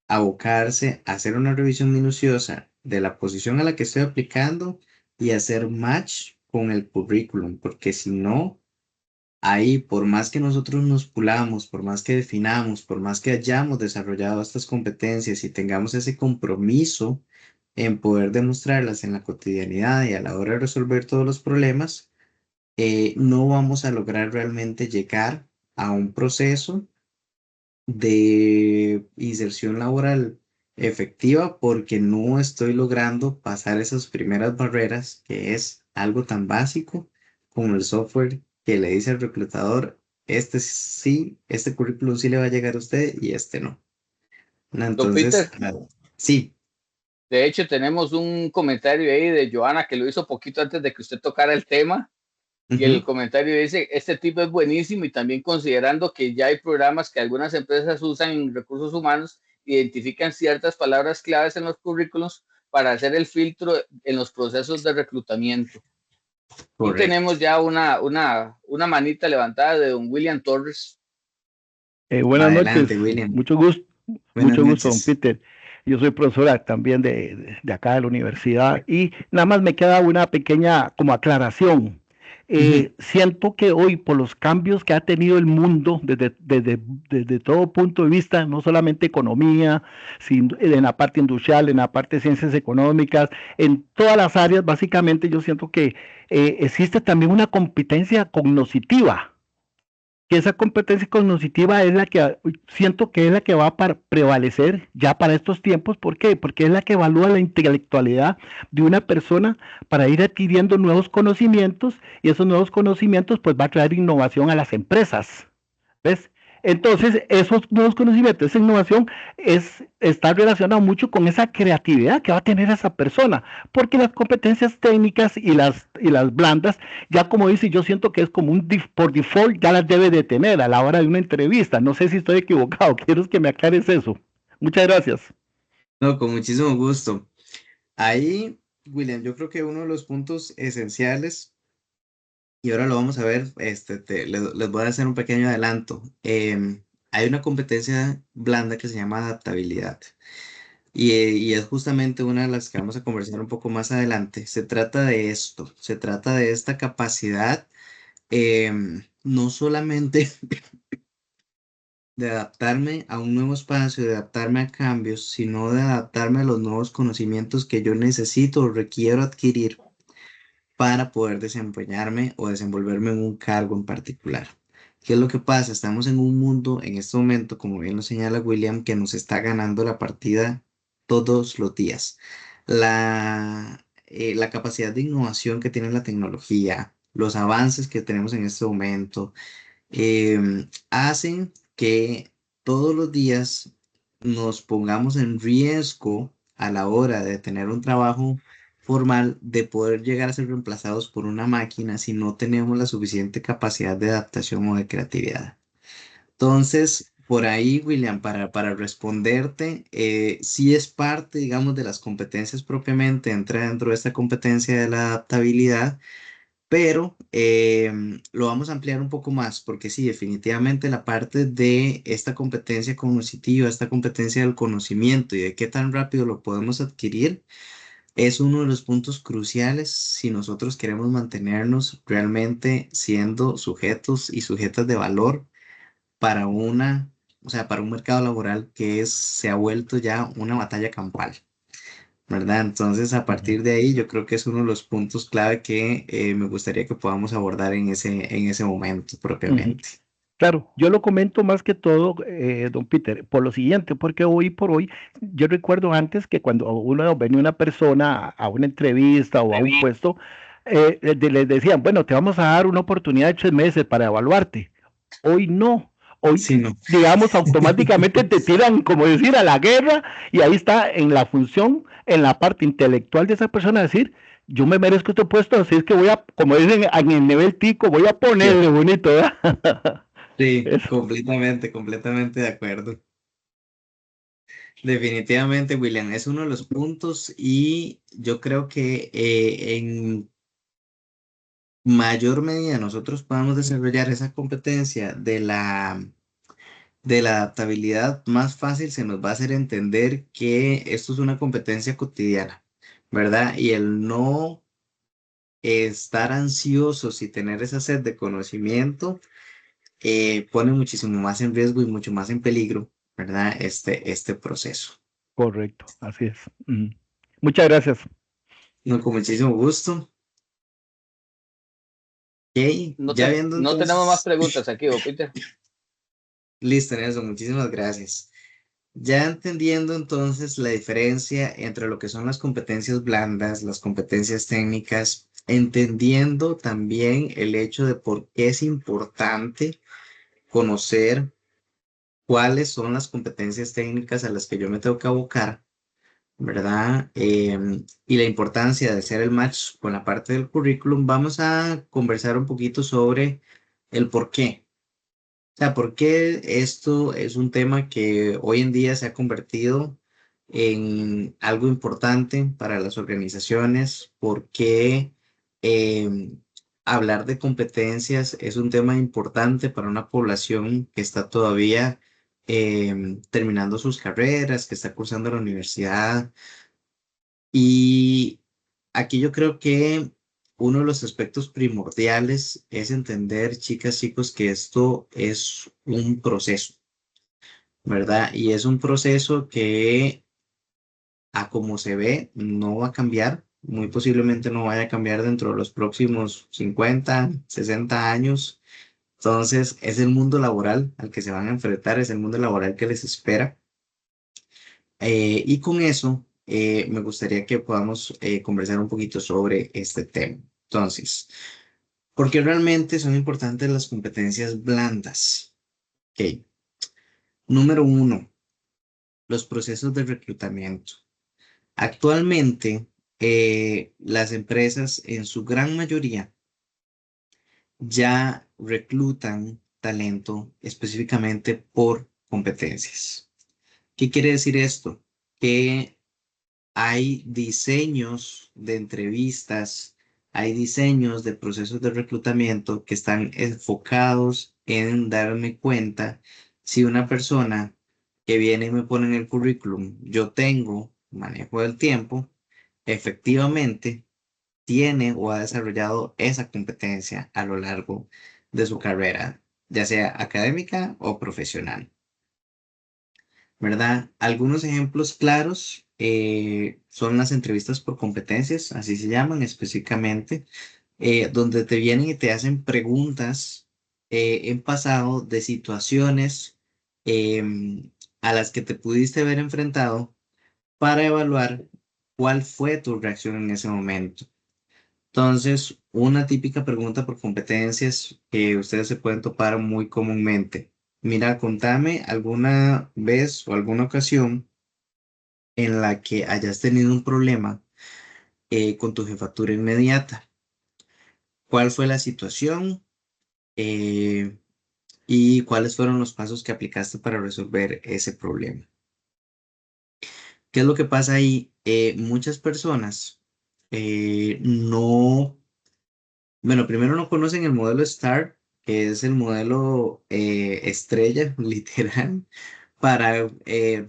abocarse a hacer una revisión minuciosa de la posición a la que estoy aplicando y hacer match con el currículum, porque si no, ahí, por más que nosotros nos pulamos, por más que definamos, por más que hayamos desarrollado estas competencias y tengamos ese compromiso en poder demostrarlas en la cotidianidad y a la hora de resolver todos los problemas, no vamos a lograr realmente llegar a un proceso de inserción laboral efectiva porque no estoy logrando pasar esas primeras barreras que es algo tan básico como el software que le dice al reclutador, este sí, este currículum sí le va a llegar a usted y este no. ¿No? Don Entonces, Peter, sí, de hecho tenemos un comentario ahí de Joana que lo hizo poquito antes de que usted tocara el tema. Y el ujú, comentario dice, este tipo es buenísimo y también considerando que ya hay programas que algunas empresas usan en recursos humanos, identifican ciertas palabras claves en los currículos para hacer el filtro en los procesos de reclutamiento. Y correcto. tenemos ya una manita levantada de don William Torres. Buenas noches, Adelante, William. Buenas mucho gusto, don noches. Peter. Yo soy profesora también de acá de la universidad y nada más me queda una pequeña como aclaración. Ujú, Siento que hoy por los cambios que ha tenido el mundo desde todo punto de vista, no solamente economía, sino en la parte industrial, en la parte de ciencias económicas, en todas las áreas, básicamente yo siento que existe también una competencia cognitiva, que esa competencia cognitiva es la que siento que es la que va a prevalecer ya para estos tiempos. ¿Por qué? Porque es la que evalúa la intelectualidad de una persona para ir adquiriendo nuevos conocimientos y esos nuevos conocimientos pues va a traer innovación a las empresas. ¿Ves? Entonces, esos nuevos conocimientos, esa innovación está relacionado mucho con esa creatividad que va a tener esa persona, porque las competencias técnicas y las blandas, ya como dice, yo siento que es como por default ya las debe de tener a la hora de una entrevista. No sé si estoy equivocado, quiero que me aclares eso. Muchas gracias. no, con muchísimo gusto. Ahí, William, yo creo que uno de los puntos esenciales, y ahora lo vamos a ver, les voy a hacer un pequeño adelanto. Hay una competencia blanda que se llama adaptabilidad. Y es justamente una de las que vamos a conversar un poco más adelante. Se trata de esto, se trata de esta capacidad, no solamente de adaptarme a un nuevo espacio, de adaptarme a cambios, sino de adaptarme a los nuevos conocimientos que yo necesito o requiero adquirir para poder desempeñarme o desenvolverme en un cargo en particular. ¿Qué es lo que pasa? Estamos en un mundo en este momento, como bien lo señala William, que nos está ganando la partida todos los días. La capacidad de innovación que tiene la tecnología, los avances que tenemos en este momento, hacen que todos los días nos pongamos en riesgo a la hora de tener un trabajo formal, de poder llegar a ser reemplazados por una máquina si no tenemos la suficiente capacidad de adaptación o de creatividad. Entonces, por ahí, William, para responderte, sí es parte, digamos, de las competencias propiamente, entra dentro de esta competencia de la adaptabilidad, pero lo vamos a ampliar un poco más, porque sí, definitivamente la parte de esta competencia cognitiva, esta competencia del conocimiento y de qué tan rápido lo podemos adquirir, es uno de los puntos cruciales si nosotros queremos mantenernos realmente siendo sujetos y sujetas de valor para o sea, para un mercado laboral se ha vuelto ya una batalla campal. ¿Verdad? Entonces, a Ujú, partir de ahí, yo creo que es uno de los puntos clave que me gustaría que podamos abordar en ese momento ujú. propiamente. Claro, yo lo comento más que todo, don Peter, por lo siguiente, porque hoy por hoy, yo recuerdo antes que cuando uno venía una persona a una entrevista o a un puesto, les decían, bueno, te vamos a dar una oportunidad de 3 meses para evaluarte. Hoy no, hoy, Sí, no. digamos, automáticamente te tiran, como decir, a la guerra y ahí está en la función, en la parte intelectual de esa persona, decir, yo me merezco este puesto, así es que voy a, como dicen en el nivel tico, voy a Sí, ponerle bonito, ¿verdad? sí, Eso. completamente, completamente de acuerdo. Definitivamente, William, es uno de los puntos y yo creo que en mayor medida nosotros podamos desarrollar esa competencia de la adaptabilidad, más fácil se nos va a hacer entender que esto es una competencia cotidiana, ¿verdad? Y el no estar ansiosos y tener esa sed de conocimiento pone muchísimo más en riesgo y mucho más en peligro, ¿verdad? Este proceso. Correcto, así es. Ujú. Muchas gracias. No, con muchísimo gusto. Ok, No, ya viendo no tenemos más entonces, preguntas aquí, don Peter. listo, Nelson, muchísimas gracias. Ya entendiendo entonces la diferencia entre lo que son las competencias blandas, las competencias técnicas entendiendo también el hecho de por qué es importante conocer cuáles son las competencias técnicas a las que yo me tengo que abocar, ¿verdad? Y la importancia de hacer el match con la parte del currículum, vamos a conversar un poquito sobre el por qué. O sea, por qué esto es un tema que hoy en día se ha convertido en algo importante para las organizaciones, por qué hablar de competencias es un tema importante para una población que está todavía terminando sus carreras, que está cursando la universidad. Y aquí yo creo que uno de los aspectos primordiales es entender, chicas, chicos, que esto es un proceso, ¿verdad? Y es un proceso que a como se ve no va a cambiar, muy posiblemente no vaya a cambiar dentro de los próximos 50, 60 años. Entonces, es el mundo laboral al que se van a enfrentar, es el mundo laboral que les espera. Y con eso, me gustaría que podamos conversar un poquito sobre este tema. Entonces, ¿por qué realmente son importantes las competencias blandas? Ok. Número uno, los procesos de reclutamiento. Actualmente, las empresas en su gran mayoría ya reclutan talento específicamente por competencias. ¿Qué quiere decir esto? Que hay diseños de entrevistas, hay diseños de procesos de reclutamiento que están enfocados en darme cuenta si una persona que viene y me pone en el currículum, yo tengo manejo del tiempo, efectivamente tiene o ha desarrollado esa competencia a lo largo de su carrera, ya sea académica o profesional. ¿Verdad? Algunos ejemplos claros son las entrevistas por competencias, así se llaman específicamente, donde te vienen y te hacen preguntas en pasado de situaciones a las que te pudiste haber enfrentado para evaluar cuál fue tu reacción en ese momento. Entonces, una típica pregunta por competencias que ustedes se pueden topar muy comúnmente. Mira, contame alguna vez o alguna ocasión en la que hayas tenido un problema con tu jefatura inmediata. ¿Cuál fue la situación eh, y cuáles fueron los pasos que aplicaste para resolver ese problema? ¿Qué es lo que pasa ahí? Muchas personas no, bueno, primero no conocen el modelo STAR, que es el modelo estrella, literal, para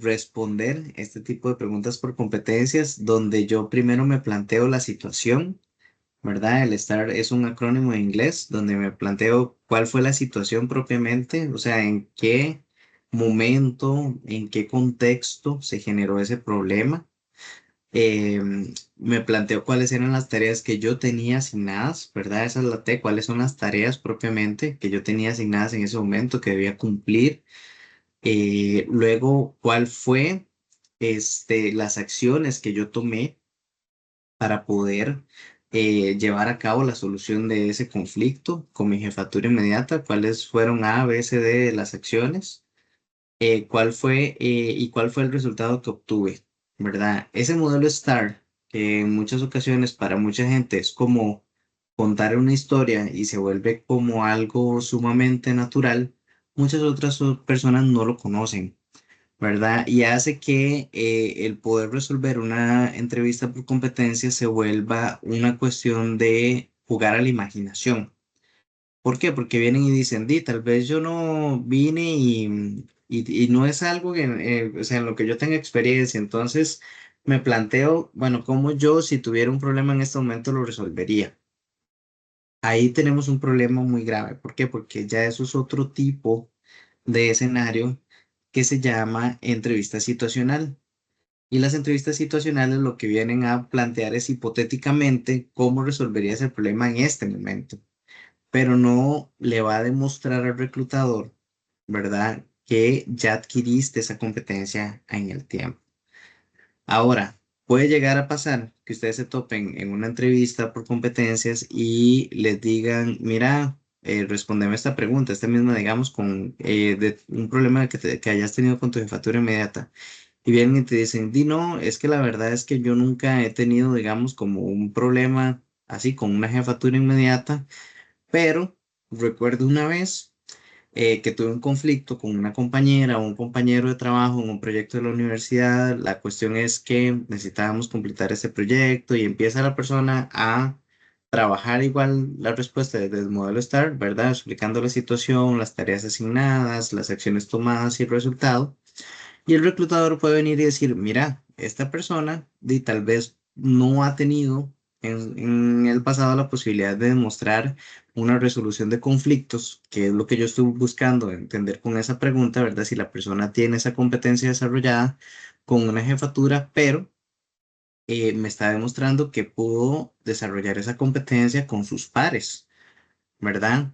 responder este tipo de preguntas por competencias, donde yo primero me planteo la situación, ¿verdad? El STAR es un acrónimo en inglés, donde me planteo cuál fue la situación propiamente, o sea, en qué momento, en qué contexto se generó ese problema. Me planteo cuáles eran las tareas que yo tenía asignadas, ¿verdad? Esa es la T, cuáles son las tareas propiamente que yo tenía asignadas en ese momento que debía cumplir. Luego, cuál fue las acciones que yo tomé para poder llevar a cabo la solución de ese conflicto con mi jefatura inmediata, cuáles fueron A, B, C, D de las acciones, cuál fue el resultado que obtuve, ¿verdad? Ese modelo STAR, que en muchas ocasiones para mucha gente es como contar una historia y se vuelve como algo sumamente natural, muchas otras personas no lo conocen. ¿Verdad? Y hace que el poder resolver una entrevista por competencia se vuelva una cuestión de jugar a la imaginación. ¿Por qué? Porque vienen y dicen, di, tal vez yo no vine y no es algo que, o sea, en lo que yo tenga experiencia. Entonces me planteo, bueno, ¿cómo yo si tuviera un problema en este momento lo resolvería? Ahí tenemos un problema muy grave. ¿Por qué? Porque ya eso es otro tipo de escenario que se llama entrevista situacional. Y las entrevistas situacionales lo que vienen a plantear es hipotéticamente cómo resolverías el problema en este momento, pero no le va a demostrar al reclutador, ¿verdad? Que ya adquiriste esa competencia en el tiempo. Ahora, puede llegar a pasar que ustedes se topen en una entrevista por competencias y les digan, mira, respóndeme esta pregunta, esta misma, digamos, con de un problema que hayas tenido con tu jefatura inmediata. Y vienen y te dicen, di no, es que la verdad es que yo nunca he tenido, digamos, como un problema así con una jefatura inmediata, pero recuerdo una vez que tuve un conflicto con una compañera o un compañero de trabajo en un proyecto de la universidad. La cuestión es que necesitábamos completar ese proyecto y empieza la persona a trabajar igual la respuesta desde el modelo STAR, ¿verdad? Explicando la situación, las tareas asignadas, las acciones tomadas y el resultado. Y el reclutador puede venir y decir, mira, esta persona tal vez no ha tenido en el pasado la posibilidad de demostrar una resolución de conflictos, que es lo que yo estoy buscando entender con esa pregunta, ¿verdad? Si la persona tiene esa competencia desarrollada con una jefatura, pero me está demostrando que pudo desarrollar esa competencia con sus pares, ¿verdad?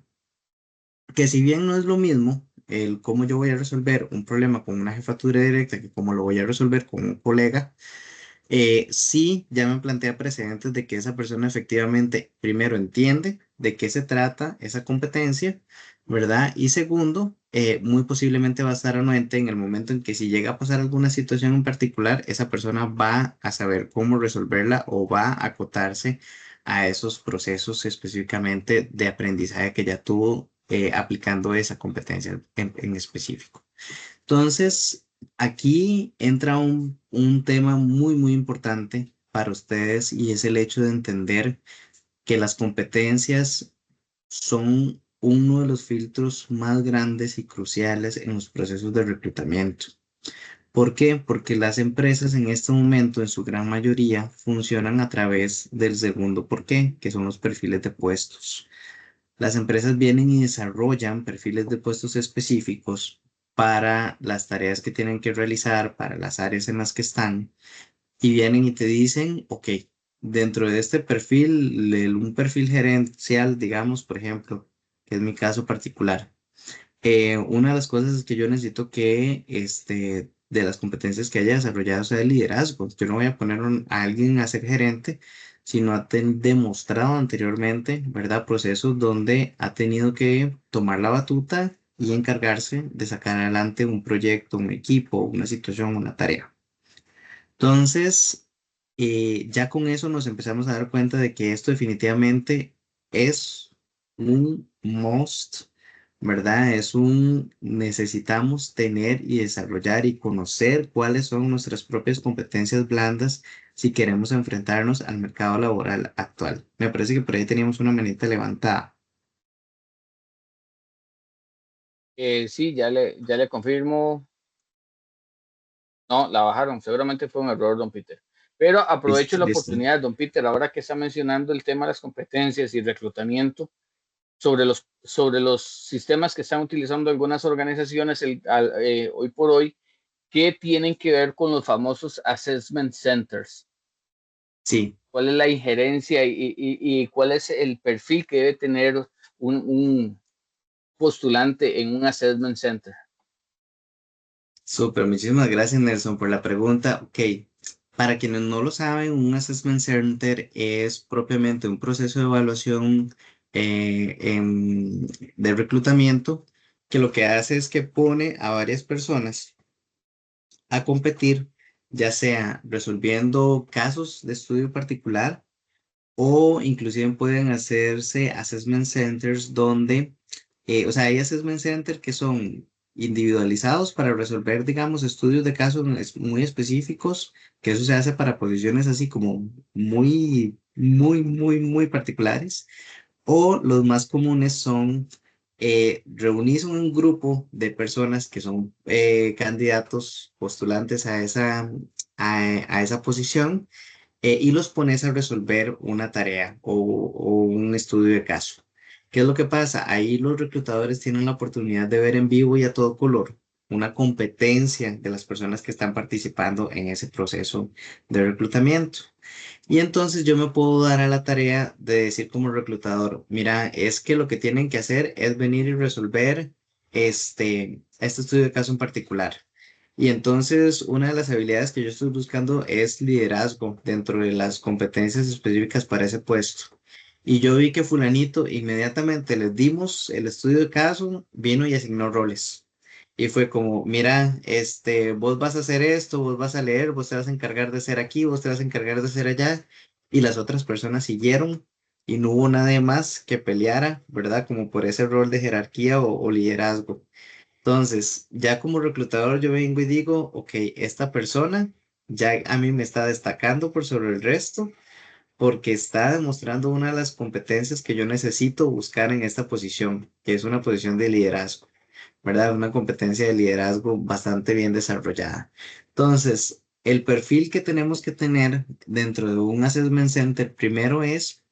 Que si bien no es lo mismo el cómo yo voy a resolver un problema con una jefatura directa que cómo lo voy a resolver con un colega, sí ya me plantea precedentes de que esa persona efectivamente, primero, entiende de qué se trata esa competencia, ¿verdad? Y segundo, muy posiblemente va a estar anuente en el momento en que si llega a pasar alguna situación en particular, esa persona va a saber cómo resolverla o va a acotarse a esos procesos específicamente de aprendizaje que ya tuvo aplicando esa competencia en específico. Entonces, aquí entra un tema muy, muy importante para ustedes y es el hecho de entender que las competencias son uno de los filtros más grandes y cruciales en los procesos de reclutamiento. ¿Por qué? Porque las empresas en este momento, en su gran mayoría, funcionan a través del segundo por qué, que son los perfiles de puestos. Las empresas vienen y desarrollan perfiles de puestos específicos para las tareas que tienen que realizar, para las áreas en las que están, y vienen y te dicen, ok, dentro de este perfil, un perfil gerencial, digamos, por ejemplo, que es mi caso particular, una de las cosas es que yo necesito que, de las competencias que haya desarrollado sea el liderazgo. Yo no voy a poner a alguien a ser gerente si no ha demostrado anteriormente, ¿verdad? Procesos donde ha tenido que tomar la batuta y encargarse de sacar adelante un proyecto, un equipo, una situación, una tarea. Entonces, ya con eso nos empezamos a dar cuenta de que esto definitivamente es un must, ¿verdad? Es un necesitamos tener y desarrollar y conocer cuáles son nuestras propias competencias blandas si queremos enfrentarnos al mercado laboral actual. Me parece que por ahí teníamos una manita levantada. Sí, ya le confirmo. No, la bajaron. Seguramente fue un error, don Peter. Pero aprovecho Listo, la listo. oportunidad, don Peter, ahora que está mencionando el tema de las competencias y reclutamiento, sobre los sistemas que están utilizando algunas organizaciones hoy por hoy, que tienen que ver con los famosos assessment centers. Sí. ¿Cuál es la injerencia y cuál es el perfil que debe tener un postulante en un assessment center? Súper, muchísimas gracias Nelson por la pregunta. Ok, para quienes no lo saben, un Assessment Center es propiamente un proceso de evaluación de reclutamiento que lo que hace es que pone a varias personas a competir, ya sea resolviendo casos de estudio particular o inclusive pueden hacerse assessment centers donde, o sea, hay assessment centers que son individualizados para resolver, digamos, estudios de casos muy específicos, que eso se hace para posiciones así como muy, muy, muy, muy particulares. O los más comunes son reunirse un grupo de personas que son candidatos, postulantes a esa posición y los pones a resolver una tarea o un estudio de caso. ¿Qué es lo que pasa? Ahí los reclutadores tienen la oportunidad de ver en vivo y a todo color una competencia de las personas que están participando en ese proceso de reclutamiento. Y entonces yo me puedo dar a la tarea de decir como reclutador, mira, es que lo que tienen que hacer es venir y resolver este estudio de caso en particular. Y entonces una de las habilidades que yo estoy buscando es liderazgo dentro de las competencias específicas para ese puesto. Y yo vi que fulanito inmediatamente les dimos el estudio de caso, vino y asignó roles. Y fue como, mira, vos vas a hacer esto, vos vas a leer, vos te vas a encargar de hacer aquí, vos te vas a encargar de hacer allá. Y las otras personas siguieron y no hubo nadie más que peleara, ¿verdad? Como por ese rol de jerarquía o liderazgo. Entonces, ya como reclutador yo vengo y digo, ok, esta persona ya a mí me está destacando por sobre el resto porque está demostrando una de las competencias que yo necesito buscar en esta posición, que es una posición de liderazgo, ¿verdad? Una competencia de liderazgo bastante bien desarrollada. Entonces, el perfil que tenemos que tener dentro de un assessment center primero es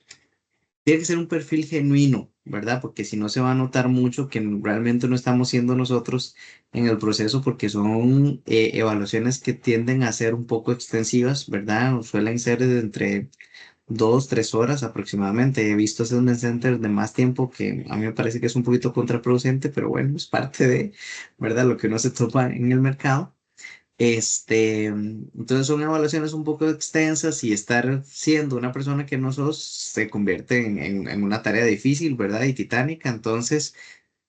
tiene que ser un perfil genuino, ¿verdad? Porque si no se va a notar mucho que realmente no estamos siendo nosotros en el proceso porque son evaluaciones que tienden a ser un poco extensivas, ¿verdad? Suelen ser de entre 2, 3 horas aproximadamente. He visto assessment centers de más tiempo que a mí me parece que es un poquito contraproducente, pero bueno, es parte de, ¿verdad? Lo que uno se topa en el mercado. Entonces son evaluaciones un poco extensas y estar siendo una persona que no sos se convierte en una tarea difícil, ¿verdad? Y titánica. Entonces,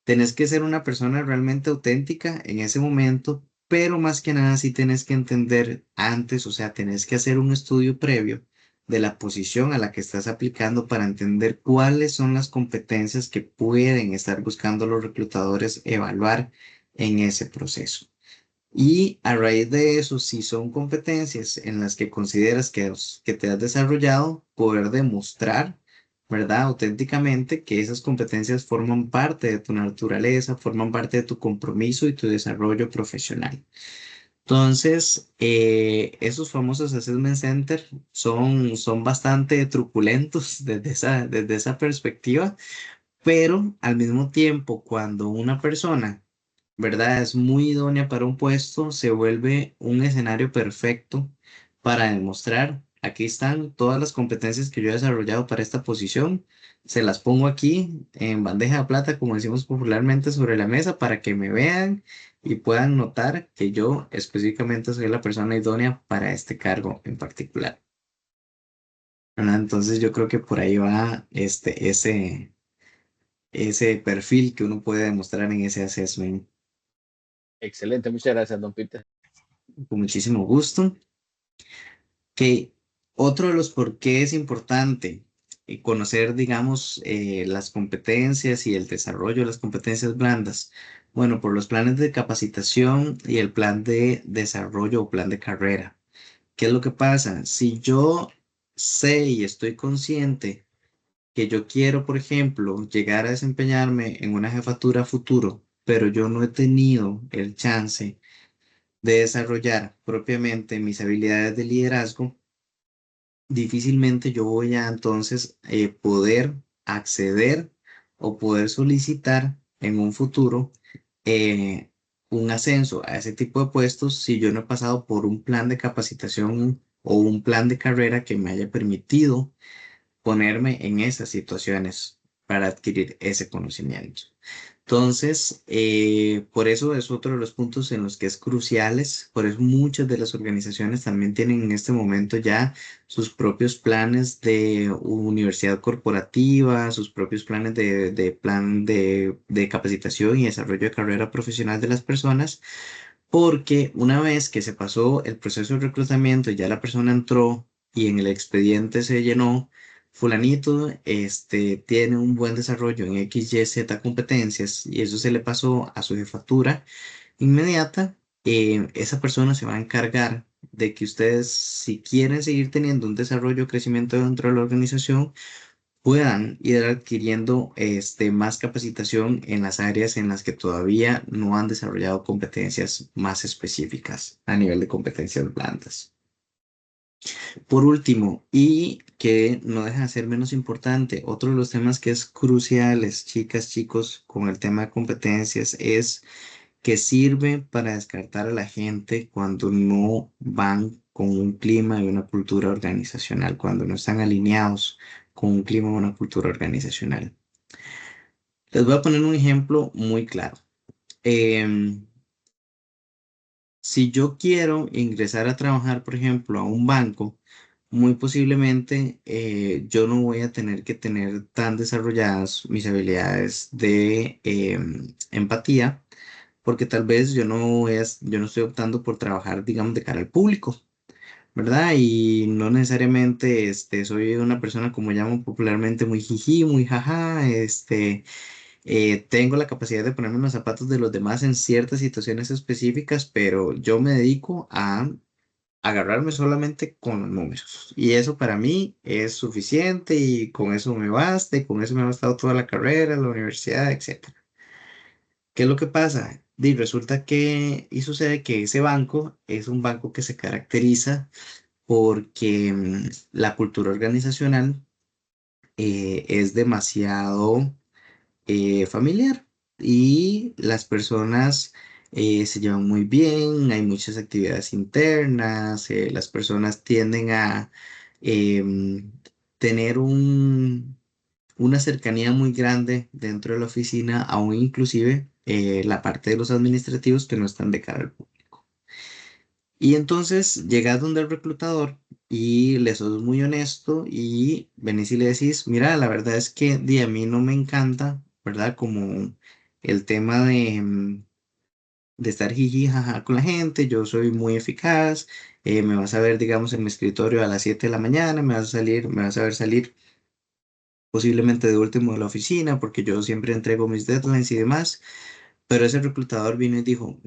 tenés que ser una persona realmente auténtica en ese momento, pero más que nada sí tenés que entender antes, o sea, tenés que hacer un estudio previo de la posición a la que estás aplicando para entender cuáles son las competencias que pueden estar buscando los reclutadores evaluar en ese proceso. Y a raíz de eso, si son competencias en las que consideras que te has desarrollado, poder demostrar, ¿verdad? Auténticamente que esas competencias forman parte de tu naturaleza, forman parte de tu compromiso y tu desarrollo profesional. Entonces, esos famosos assessment center son bastante truculentos desde esa perspectiva, pero al mismo tiempo, cuando una persona, ¿verdad? Es muy idónea para un puesto, se vuelve un escenario perfecto para demostrar, aquí están todas las competencias que yo he desarrollado para esta posición, se las pongo aquí en bandeja de plata, como decimos popularmente, sobre la mesa para que me vean y puedan notar que yo específicamente soy la persona idónea para este cargo en particular. ¿Verdad? Entonces yo creo que por ahí va ese perfil que uno puede demostrar en ese assessment. Excelente, muchas gracias, don Peter. Con muchísimo gusto. Que otro de los por qué es importante conocer, digamos, las competencias y el desarrollo de las competencias blandas. Bueno, por los planes de capacitación y el plan de desarrollo o plan de carrera. ¿Qué es lo que pasa? Si yo sé y estoy consciente que yo quiero, por ejemplo, llegar a desempeñarme en una jefatura futuro, pero yo no he tenido el chance de desarrollar propiamente mis habilidades de liderazgo, difícilmente yo voy a entonces poder acceder o poder solicitar en un futuro eh, un ascenso a ese tipo de puestos si yo no he pasado por un plan de capacitación o un plan de carrera que me haya permitido ponerme en esas situaciones para adquirir ese conocimiento. Entonces, por eso es otro de los puntos en los que es cruciales, por eso muchas de las organizaciones también tienen en este momento ya sus propios planes de universidad corporativa, sus propios planes de plan de capacitación y desarrollo de carrera profesional de las personas, porque una vez que se pasó el proceso de reclutamiento y ya la persona entró y en el expediente se llenó, fulanito, tiene un buen desarrollo en X, Y, Z competencias y eso se le pasó a su jefatura inmediata, esa persona se va a encargar de que ustedes, si quieren seguir teniendo un desarrollo o crecimiento dentro de la organización, puedan ir adquiriendo más capacitación en las áreas en las que todavía no han desarrollado competencias más específicas a nivel de competencias blandas. Por último, y que no deja de ser menos importante, otro de los temas que es cruciales, chicas, chicos, con el tema de competencias es que sirve para descartar a la gente cuando no van con un clima y una cultura organizacional, cuando no están alineados con un clima y una cultura organizacional. Les voy a poner un ejemplo muy claro. Em, si yo quiero ingresar a trabajar, por ejemplo, a un banco, muy posiblemente yo no voy a tener que tener tan desarrolladas mis habilidades de empatía, porque tal vez yo no estoy optando por trabajar, digamos, de cara al público, ¿verdad? Y no necesariamente soy una persona, como llaman popularmente, muy jiji, muy jaja, tengo la capacidad de ponerme en los zapatos de los demás en ciertas situaciones específicas, pero yo me dedico a agarrarme solamente con los números. Y eso para mí es suficiente y con eso me basta y con eso me ha bastado toda la carrera, la universidad, etcétera. ¿Qué es lo que pasa? Y resulta que y sucede que ese banco es un banco que se caracteriza porque la cultura organizacional es demasiado familiar y las personas se llevan muy bien, hay muchas actividades internas, las personas tienden a em, tener una cercanía muy grande dentro de la oficina, aún inclusive la parte de los administrativos que no están de cara al público. Y entonces llegas donde el reclutador y le sos muy honesto y venís y le decís, mira, la verdad es que a mí no me encanta, ¿verdad? Como el tema de estar jiji, jaja con la gente, yo soy muy eficaz, me vas a ver, digamos, en mi escritorio a las 7 de la mañana, me vas a ver salir posiblemente de último de la oficina porque yo siempre entrego mis deadlines y demás. Pero ese reclutador vino y dijo,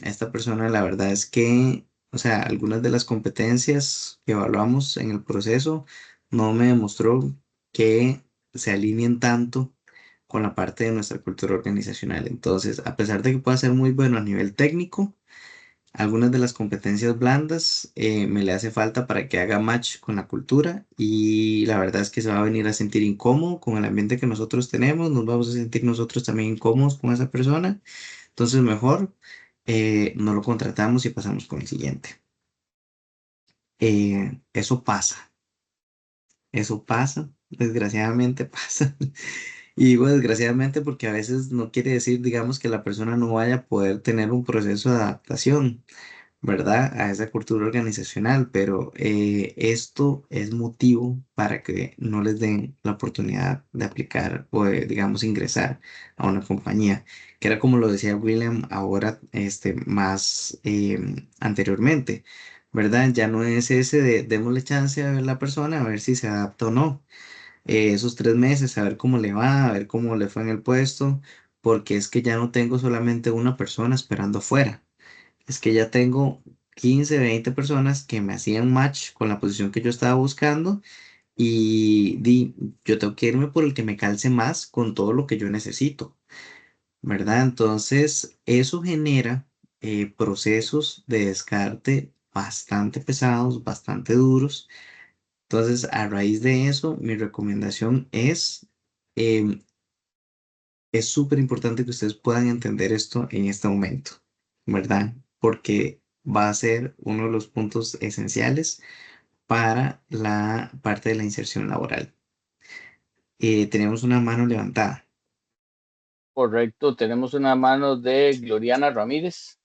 esta persona la verdad es que, o sea, algunas de las competencias que evaluamos en el proceso no me demostró que se alineen tanto con la parte de nuestra cultura organizacional. Entonces, a pesar de que pueda ser muy bueno a nivel técnico, algunas de las competencias blandas me le hace falta para que haga match con la cultura y la verdad es que se va a venir a sentir incómodo con el ambiente que nosotros tenemos, nos vamos a sentir nosotros también incómodos con esa persona, entonces mejor no lo contratamos y pasamos con el siguiente. Eso pasa, desgraciadamente pasa. Y digo desgraciadamente porque a veces no quiere decir, digamos, que la persona no vaya a poder tener un proceso de adaptación, ¿verdad? A esa cultura organizacional, pero esto es motivo para que no les den la oportunidad de aplicar o de, digamos, ingresar a una compañía, que era como lo decía William ahora, más anteriormente, ¿verdad? Ya no es ese de démosle chance a ver la persona, a ver si se adapta o no. Esos 3 meses, a ver cómo le va, a ver cómo le fue en el puesto, porque es que ya no tengo solamente una persona esperando afuera, es que ya tengo 15 20 personas que me hacían match con la posición que yo estaba buscando y yo tengo que irme por el que me calce más con todo lo que yo necesito, ¿verdad? Entonces, eso genera procesos de descarte bastante pesados, bastante duros. Entonces, a raíz de eso, mi recomendación em, es súper importante que ustedes puedan entender esto en este momento, ¿verdad? Porque va a ser uno de los puntos esenciales para la parte de la inserción laboral. Tenemos una mano levantada. Correcto, tenemos una mano de Gloriana Ramírez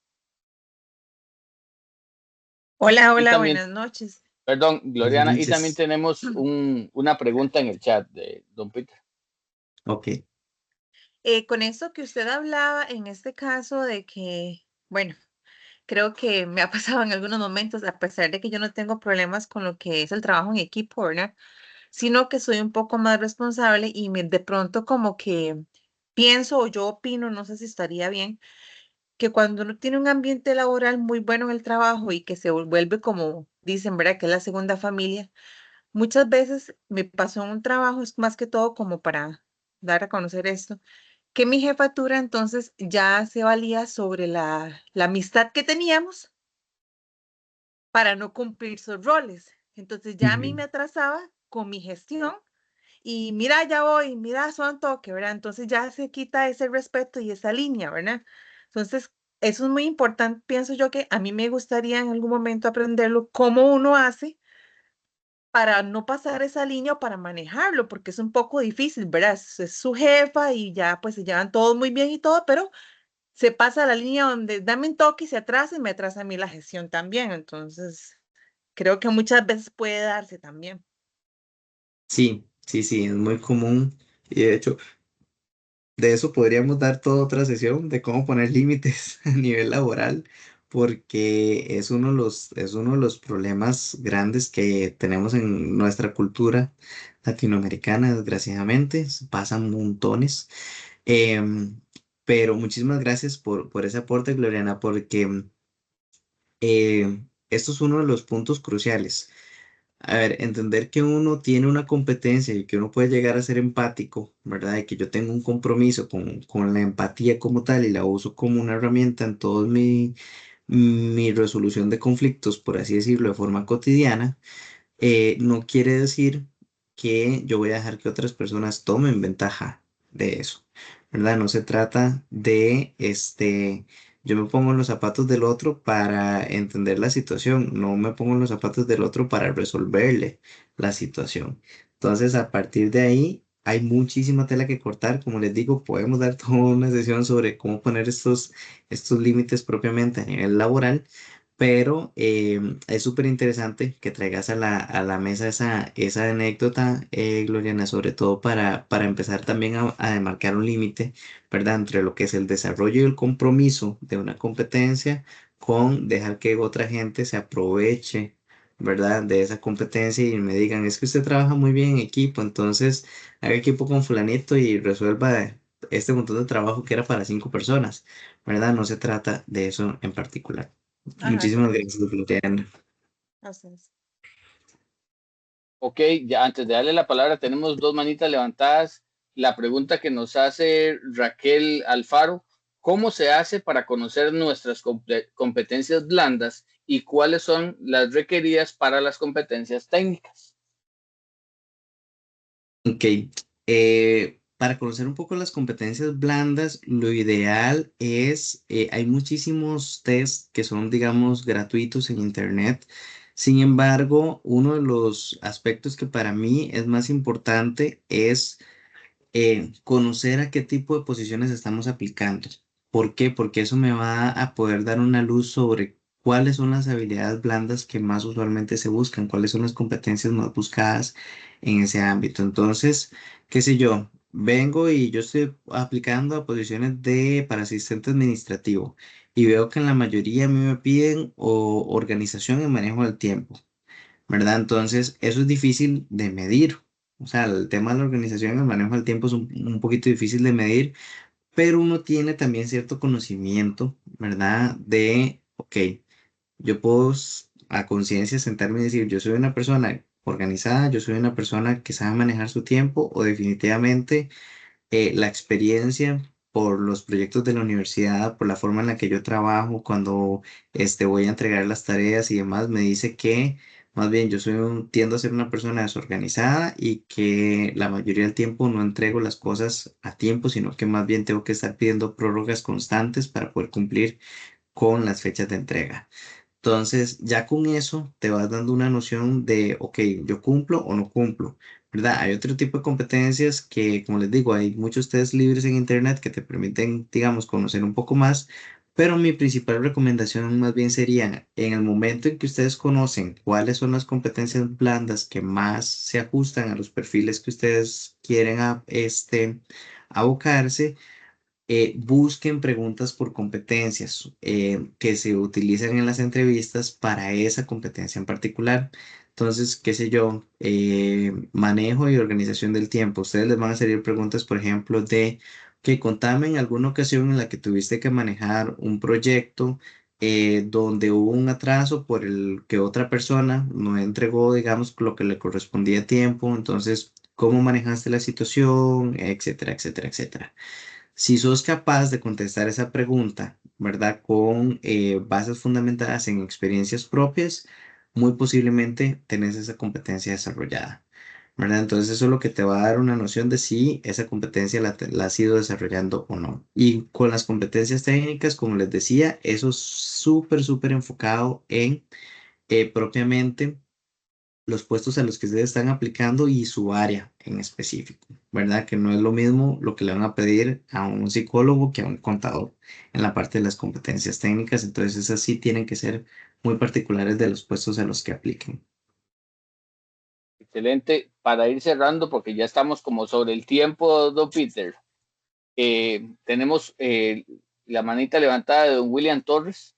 Hola, y hola, también, buenas noches. perdón, Buenas Gloriana, y también noches. tenemos una pregunta en el chat de Don Peter. Ok. Con esto que usted hablaba, en este caso de que, bueno, creo que me ha pasado en algunos momentos, a pesar de que yo no tengo problemas con lo que es el trabajo en equipo, ¿verdad? Sino que soy un poco más responsable y de pronto como que pienso o yo opino, no sé si estaría bien, que cuando uno tiene un ambiente laboral muy bueno en el trabajo y que se vuelve como dicen, ¿verdad? Que es la segunda familia. Muchas veces me pasó en un trabajo, es más que todo como para dar a conocer esto, que mi jefatura entonces ya se valía sobre la amistad que teníamos para no cumplir sus roles. Entonces ya a mí Ujú. me atrasaba con mi gestión y mira, ya voy, mira, son toque, ¿verdad? Entonces ya se quita ese respeto y esa línea, ¿verdad? Entonces, eso es muy importante, pienso yo que a mí me gustaría en algún momento aprenderlo, cómo uno hace para no pasar esa línea o para manejarlo, porque es un poco difícil, ¿verdad? Es su jefa y ya pues se llevan todos muy bien y todo, pero se pasa la línea donde dame un toque y se atrasa y me atrasa a mí la gestión también. Entonces, creo que muchas veces puede darse también. Sí, sí, sí, es muy común. Y de hecho, de eso podríamos dar toda otra sesión de cómo poner límites a nivel laboral, porque es uno de los problemas grandes que tenemos en nuestra cultura latinoamericana, desgraciadamente. Pasan montones. Em, pero muchísimas gracias por ese aporte, Gloriana, porque esto es uno de los puntos cruciales. A ver, entender que uno tiene una competencia y que uno puede llegar a ser empático, ¿verdad? Y que yo tengo un compromiso con la empatía como tal y la uso como una herramienta en todo mi resolución de conflictos, por así decirlo, de forma cotidiana, no quiere decir que yo voy a dejar que otras personas tomen ventaja de eso, ¿verdad? No se trata de, yo me pongo en los zapatos del otro para entender la situación, no me pongo en los zapatos del otro para resolverle la situación. Entonces, a partir de ahí, hay muchísima tela que cortar. Como les digo, podemos dar toda una sesión sobre cómo poner estos límites propiamente a nivel laboral, pero es súper interesante que traigas a la mesa esa anécdota, Gloriana, sobre todo para empezar también a demarcar un límite, ¿verdad? Entre lo que es el desarrollo y el compromiso de una competencia con dejar que otra gente se aproveche, ¿verdad? De esa competencia y me digan, es que usted trabaja muy bien en equipo, entonces haga equipo con fulanito y resuelva este montón de trabajo que era para 5 personas, ¿verdad? No se trata de eso en particular. Ajá, Muchísimas correcto. gracias, Gloriana. Así es. Ok, ya antes de darle la palabra, tenemos dos manitas levantadas. La pregunta que nos hace Raquel Alfaro, ¿cómo se hace para conocer nuestras competencias blandas y cuáles son las requeridas para las competencias técnicas? Ok, para conocer un poco las competencias blandas, lo ideal es, hay muchísimos test que son, digamos, gratuitos en Internet. Sin embargo, uno de los aspectos que para mí es más importante es conocer a qué tipo de posiciones estamos aplicando. ¿Por qué? Porque eso me va a poder dar una luz sobre cuáles son las habilidades blandas que más usualmente se buscan, cuáles son las competencias más buscadas en ese ámbito. Entonces, qué sé yo, vengo y yo estoy aplicando a posiciones para asistente administrativo y veo que en la mayoría a mí me piden organización y manejo del tiempo, ¿verdad? Entonces, eso es difícil de medir. O sea, el tema de la organización y el manejo del tiempo es un poquito difícil de medir, pero uno tiene también cierto conocimiento, ¿verdad? Ok, yo puedo a conciencia sentarme y decir, yo soy una persona organizada, yo soy una persona que sabe manejar su tiempo, o definitivamente la experiencia por los proyectos de la universidad, por la forma en la que yo trabajo, cuando voy a entregar las tareas y demás, me dice que más bien tiendo a ser una persona desorganizada y que la mayoría del tiempo no entrego las cosas a tiempo, sino que más bien tengo que estar pidiendo prórrogas constantes para poder cumplir con las fechas de entrega. Entonces, ya con eso te vas dando una noción de, ok, yo cumplo o no cumplo, ¿verdad? Hay otro tipo de competencias que, como les digo, hay muchos test libres en Internet que te permiten, digamos, conocer un poco más, pero mi principal recomendación más bien sería, en el momento en que ustedes conocen cuáles son las competencias blandas que más se ajustan a los perfiles que ustedes quieren abocarse, busquen preguntas por competencias que se utilizan en las entrevistas para esa competencia en particular. Entonces, qué sé yo, manejo y organización del tiempo. Ustedes les van a salir preguntas, por ejemplo, de que contame en alguna ocasión en la que tuviste que manejar un proyecto donde hubo un atraso por el que otra persona no entregó, digamos, lo que le correspondía a tiempo. Entonces, ¿cómo manejaste la situación? Etcétera, etcétera, etcétera. Si sos capaz de contestar esa pregunta, ¿verdad? Con bases fundamentadas en experiencias propias, muy posiblemente tenés esa competencia desarrollada, ¿verdad? Entonces eso es lo que te va a dar una noción de si esa competencia la has ido desarrollando o no. Y con las competencias técnicas, como les decía, eso es súper, súper enfocado en propiamente los puestos a los que ustedes están aplicando y su área en específico, ¿verdad? Que no es lo mismo lo que le van a pedir a un psicólogo que a un contador en la parte de las competencias técnicas, entonces esas sí tienen que ser muy particulares de los puestos a los que apliquen. Excelente. Para ir cerrando, porque ya estamos como sobre el tiempo, don Peter, tenemos la manita levantada de don William Torres.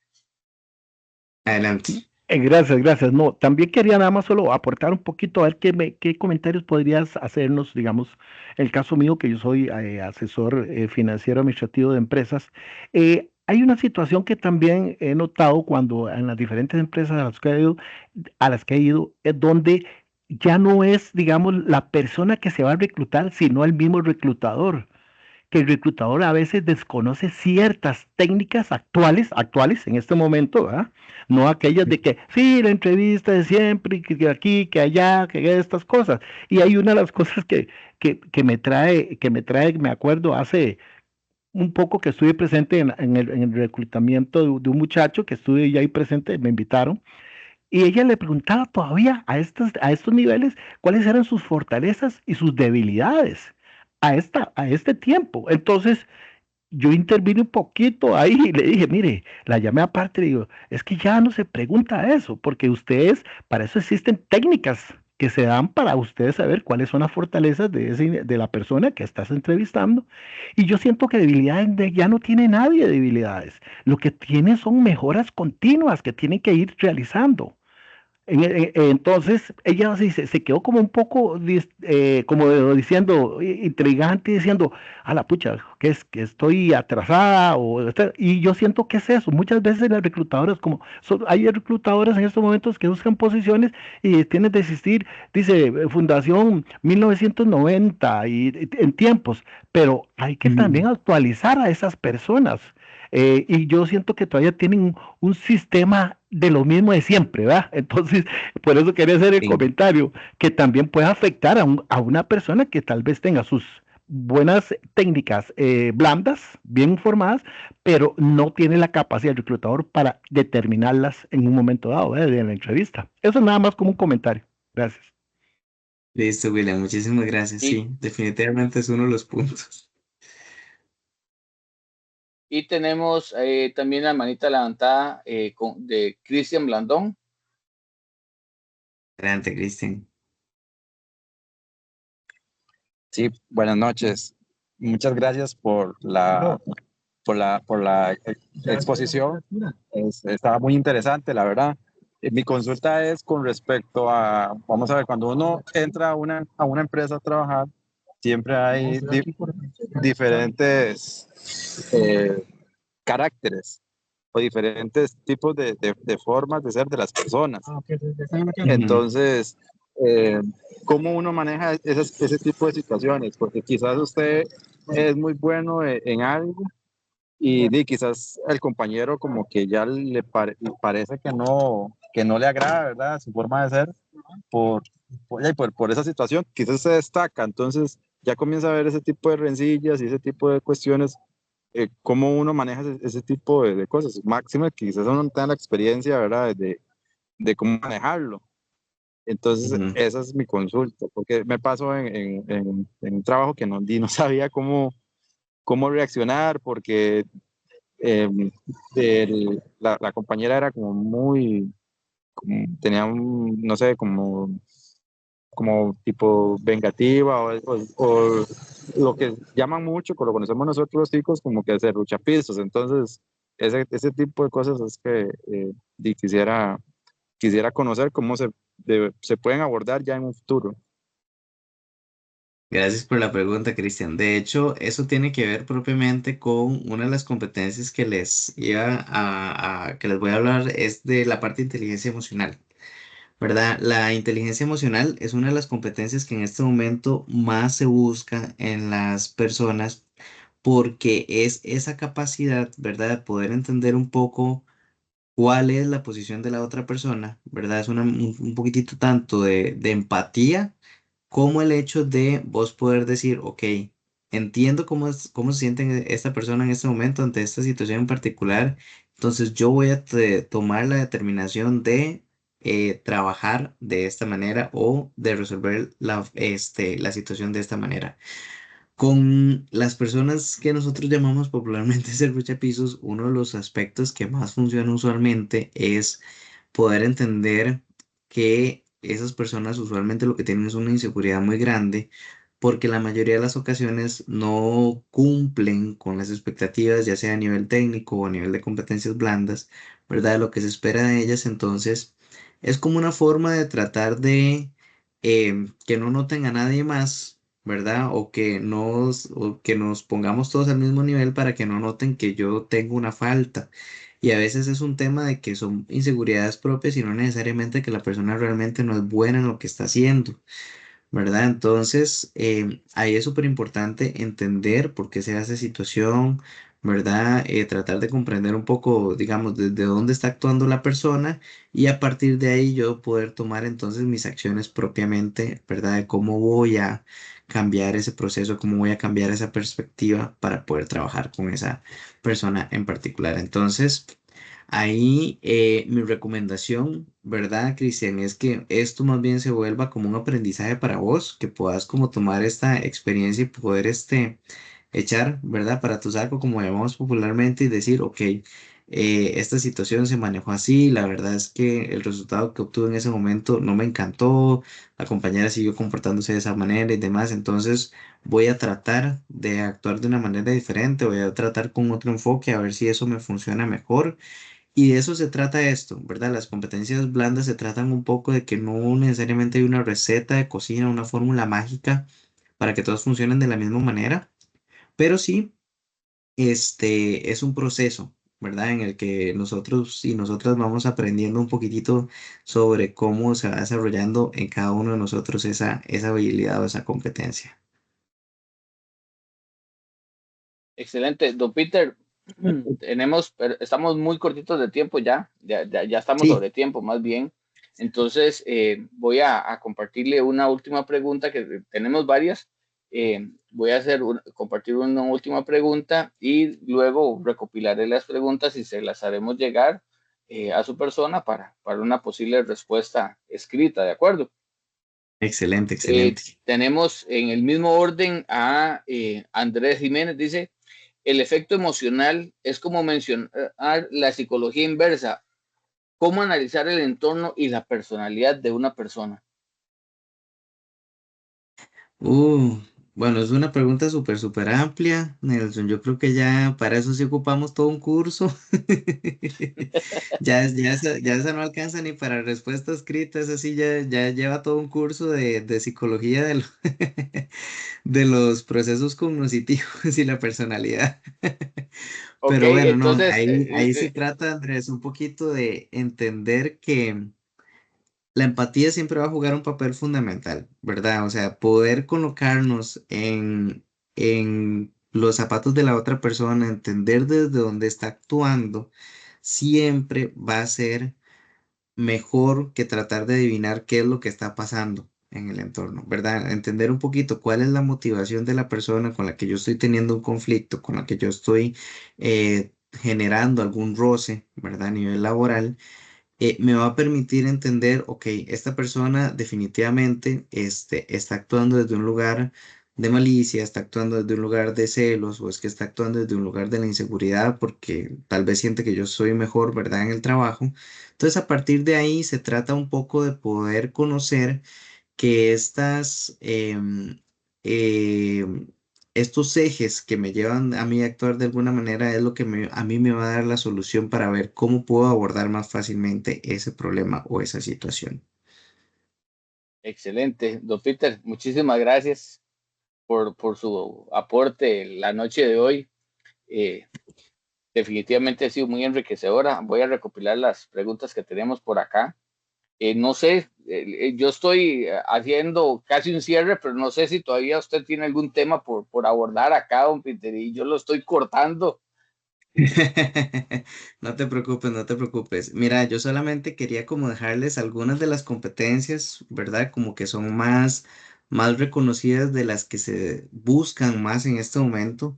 Adelante. Gracias, gracias. No, también quería nada más solo aportar un poquito a ver qué comentarios podrías hacernos, digamos, el caso mío, que yo soy asesor financiero administrativo de empresas. Hay una situación que también he notado cuando en las diferentes empresas a las que he ido, es donde ya no es, digamos, la persona que se va a reclutar, sino el mismo reclutador, que el reclutador a veces desconoce ciertas técnicas actuales en este momento, ¿verdad? No aquellas de que, sí, la entrevista de siempre, que aquí, que allá, que estas cosas. Y hay una de las cosas me acuerdo, hace un poco que estuve presente en el reclutamiento de un muchacho que estuve ya ahí presente, me invitaron, y ella le preguntaba todavía a estos niveles cuáles eran sus fortalezas y sus debilidades a este tiempo. Entonces, yo intervine un poquito ahí y le dije, mire, la llamé aparte y le digo, es que ya no se pregunta eso, porque para eso existen técnicas que se dan para ustedes saber cuáles son las fortalezas de la persona que estás entrevistando. Y yo siento que ya no tiene nadie debilidades. Lo que tiene son mejoras continuas que tienen que ir realizando. Entonces ella se quedó como un poco diciendo, intrigante, diciendo, a la pucha, que estoy atrasada, y yo siento que es eso. Muchas veces las reclutadoras, hay reclutadoras en estos momentos que buscan posiciones y tienen que desistir, dice Fundación 1990 y en tiempos, pero hay que también actualizar a esas personas. Y yo siento que todavía tienen un sistema de lo mismo de siempre, ¿verdad? Entonces, por eso quería hacer el Sí. comentario, que también puede afectar a una persona que tal vez tenga sus buenas técnicas blandas, bien formadas, pero no tiene la capacidad del reclutador para determinarlas en un momento dado, de la entrevista. Eso es nada más como un comentario. Gracias. Listo, William, muchísimas gracias. Y, Sí, definitivamente es uno de los puntos. y tenemos también la manita levantada de Cristian Blandón. Adelante, Cristian. Sí, buenas noches. Muchas gracias por la exposición. Estaba muy interesante, la verdad. Mi consulta es con respecto a, vamos a ver, cuando uno entra a una empresa a trabajar, siempre hay diferentes caracteres o diferentes tipos de formas de ser de las personas. Entonces, eh, ¿cómo uno maneja ese tipo de situaciones? Porque quizás usted es muy bueno en algo y quizás el compañero como que ya parece que no le agrada, ¿verdad? Su forma de ser por esa situación, quizás se destaca, entonces ya comienza a ver ese tipo de rencillas y ese tipo de cuestiones, cómo uno maneja ese tipo de cosas, máximo que quizás uno no tenga la experiencia, ¿verdad? De cómo manejarlo. Entonces, Ujú. esa es mi consulta, porque me pasó en un trabajo que no sabía cómo reaccionar, porque eh, la compañera era como tenía no sé, como tipo vengativa o lo que llaman mucho, como lo conocemos nosotros los chicos, como que serruchapistas. Entonces, ese tipo de cosas es que quisiera conocer cómo se pueden abordar ya en un futuro. Gracias por la pregunta, Cristian. De hecho, eso tiene que ver propiamente con una de las competencias que que les voy a hablar es de la parte de inteligencia emocional, ¿verdad? La inteligencia emocional es una de las competencias que en este momento más se busca en las personas porque es esa capacidad, ¿verdad? De poder entender un poco cuál es la posición de la otra persona, ¿verdad? Es un poquitito tanto de empatía como el hecho de vos poder decir, ok, entiendo cómo se siente esta persona en este momento ante esta situación en particular, entonces yo voy a tomar la determinación de trabajar de esta manera o de resolver la situación de esta manera. Con las personas que nosotros llamamos popularmente serruchapisos, uno de los aspectos que más funciona usualmente es poder entender que esas personas usualmente lo que tienen es una inseguridad muy grande porque la mayoría de las ocasiones no cumplen con las expectativas, ya sea a nivel técnico o a nivel de competencias blandas, ¿verdad? Lo que se espera de ellas, entonces es como una forma de tratar de que no noten a nadie más, ¿verdad? O que nos pongamos todos al mismo nivel para que no noten que yo tengo una falta. Y a veces es un tema de que son inseguridades propias y no necesariamente que la persona realmente no es buena en lo que está haciendo, ¿verdad? Entonces, ahí es súper importante entender por qué se da esa situación, ¿verdad? Tratar de comprender un poco, digamos, desde dónde está actuando la persona y a partir de ahí yo poder tomar entonces mis acciones propiamente, ¿verdad? De cómo voy a cambiar ese proceso, cómo voy a cambiar esa perspectiva para poder trabajar con esa persona en particular. Entonces, ahí mi recomendación, ¿verdad, Cristian? Es que esto más bien se vuelva como un aprendizaje para vos, que puedas como tomar esta experiencia y poder echar, ¿verdad? Para tu saco, como llamamos popularmente, y decir, ok, esta situación se manejó así, la verdad es que el resultado que obtuve en ese momento no me encantó, la compañera siguió comportándose de esa manera y demás, entonces voy a tratar de actuar de una manera diferente, voy a tratar con otro enfoque a ver si eso me funciona mejor y de eso se trata esto, ¿verdad? Las competencias blandas se tratan un poco de que no necesariamente hay una receta de cocina, una fórmula mágica para que todos funcionen de la misma manera, pero sí, es un proceso, ¿verdad? En el que nosotros y nosotras vamos aprendiendo un poquitito sobre cómo se va desarrollando en cada uno de nosotros esa habilidad o esa competencia. Excelente, don Peter. Pero estamos muy cortitos de tiempo ya estamos Sí, sobre tiempo más bien. Entonces, voy a compartirle una última pregunta, que tenemos varias. Voy a compartir una última pregunta y luego recopilaré las preguntas y se las haremos llegar a su persona para una posible respuesta escrita, ¿de acuerdo? excelente, excelente. Tenemos en el mismo orden a Andrés Jiménez, dice, el efecto emocional es como mencionar la psicología inversa, cómo analizar el entorno y la personalidad de una persona. Uh, bueno, es una pregunta súper, súper amplia, Nelson. Yo creo que ya para eso sí ocupamos todo un curso. Ya esa no alcanza ni para respuesta escrita, esa sí ya lleva todo un curso de psicología de los procesos cognitivos y la personalidad. Ok, Pero bueno, no, entonces, ahí se trata, Andrés, un poquito de entender que la empatía siempre va a jugar un papel fundamental, ¿verdad? O sea, poder colocarnos en los zapatos de la otra persona, entender desde dónde está actuando, siempre va a ser mejor que tratar de adivinar qué es lo que está pasando en el entorno, ¿verdad? Entender un poquito cuál es la motivación de la persona con la que yo estoy teniendo un conflicto, con la que yo estoy generando algún roce, ¿verdad? A nivel laboral me va a permitir entender, ok, esta persona definitivamente está actuando desde un lugar de malicia, está actuando desde un lugar de celos o es que está actuando desde un lugar de la inseguridad porque tal vez siente que yo soy mejor, ¿verdad? En el trabajo. Entonces, a partir de ahí se trata un poco de poder conocer que estos ejes que me llevan a mí a actuar de alguna manera es lo que a mí me va a dar la solución para ver cómo puedo abordar más fácilmente ese problema o esa situación. excelente, don Peter, muchísimas gracias por su aporte la noche de hoy. Eh, Definitivamente ha sido muy enriquecedora. Voy a recopilar las preguntas que tenemos por acá. No sé, yo estoy haciendo casi un cierre, pero no sé si todavía usted tiene algún tema por abordar acá, don Peter, y yo lo estoy cortando. No te preocupes, no te preocupes. Mira, yo solamente quería como dejarles algunas de las competencias, ¿verdad? Como que son más reconocidas de las que se buscan más en este momento,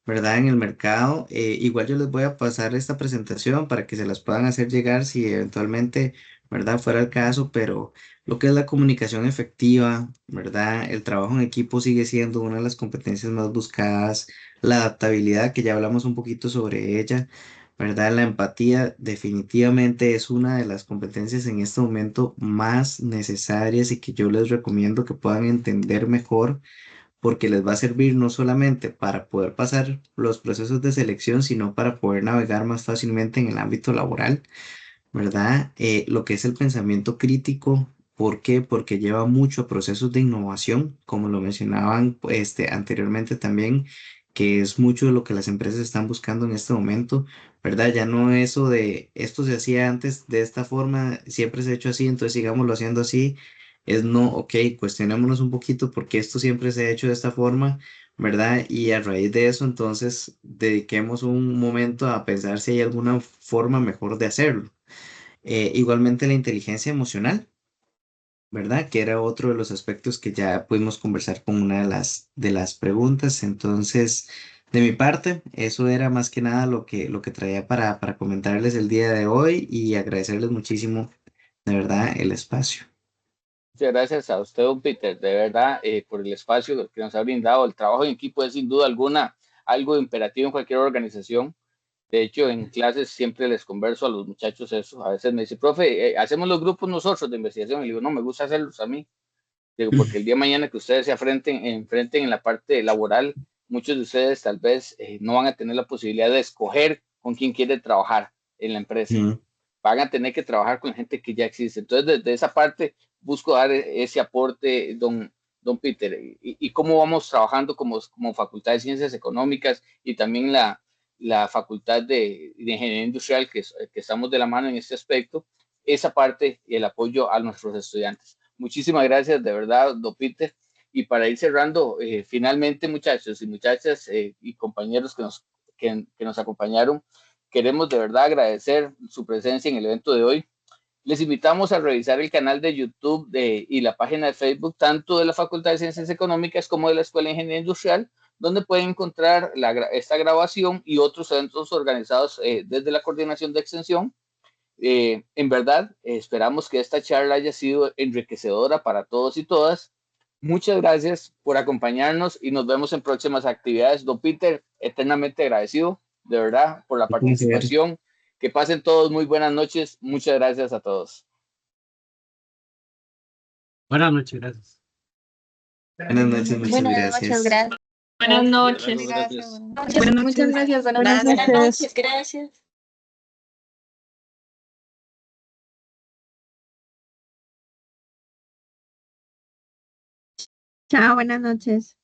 ¿verdad? En el mercado. Igual yo les voy a pasar esta presentación para que se las puedan hacer llegar si eventualmente ¿verdad? Fuera el caso, pero lo que es la comunicación efectiva, ¿verdad? El trabajo en equipo sigue siendo una de las competencias más buscadas, la adaptabilidad, que ya hablamos un poquito sobre ella, ¿verdad? La empatía definitivamente es una de las competencias en este momento más necesarias y que yo les recomiendo que puedan entender mejor porque les va a servir no solamente para poder pasar los procesos de selección, sino para poder navegar más fácilmente en el ámbito laboral, ¿verdad? Lo que es el pensamiento crítico, ¿por qué? Porque lleva mucho a procesos de innovación, como lo mencionaban anteriormente también, que es mucho de lo que las empresas están buscando en este momento, ¿verdad? Ya no eso de esto se hacía antes de esta forma, siempre se ha hecho así, entonces sigámoslo haciendo así. Es no, ok, cuestionémonos un poquito porque esto siempre se ha hecho de esta forma, ¿verdad? Y a raíz de eso, entonces, dediquemos un momento a pensar si hay alguna forma mejor de hacerlo. Igualmente la inteligencia emocional, ¿verdad? Que era otro de los aspectos que ya pudimos conversar con una de las preguntas. Entonces, de mi parte, eso era más que nada lo que traía para comentarles el día de hoy y agradecerles muchísimo, de verdad, el espacio. Muchas gracias a usted, don Peter, de verdad, por el espacio que nos ha brindado. El trabajo en equipo es sin duda alguna algo imperativo en cualquier organización. De hecho, en clases siempre les converso a los muchachos eso. A veces me dice, profe, hacemos los grupos nosotros de investigación. Y le digo, no, me gusta hacerlos a mí. Digo, porque el día de mañana que ustedes se enfrenten en la parte laboral, muchos de ustedes tal vez no van a tener la posibilidad de escoger con quién quiere trabajar en la empresa. Mm, Van a tener que trabajar con gente que ya existe. Entonces, desde esa parte, busco dar ese aporte, don Peter, y cómo vamos trabajando como Facultad de Ciencias Económicas y también la Facultad de Ingeniería Industrial, que estamos de la mano en este aspecto, esa parte y el apoyo a nuestros estudiantes. Muchísimas gracias, de verdad, don Peter. Y para ir cerrando, finalmente, muchachos y muchachas y compañeros que nos acompañaron, queremos de verdad agradecer su presencia en el evento de hoy. Les invitamos a revisar el canal de YouTube y la página de Facebook, tanto de la Facultad de Ciencias Económicas como de la Escuela de Ingeniería Industrial, donde pueden encontrar esta grabación y otros eventos organizados desde la Coordinación de Extensión. En verdad, esperamos que esta charla haya sido enriquecedora para todos y todas. Muchas gracias por acompañarnos y nos vemos en próximas actividades. Don Peter, eternamente agradecido, de verdad, por la un placer. participación. Que pasen todos muy buenas noches. Muchas gracias a todos. Buenas noches, gracias. Buenas noches, muchas Buenas noches, gracias. gracias. Buenas noches. Gracias. Muchas gracias. Buenas Buenas noches. noches, gracias. Chao, buenas noches.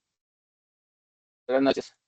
Buenas noches.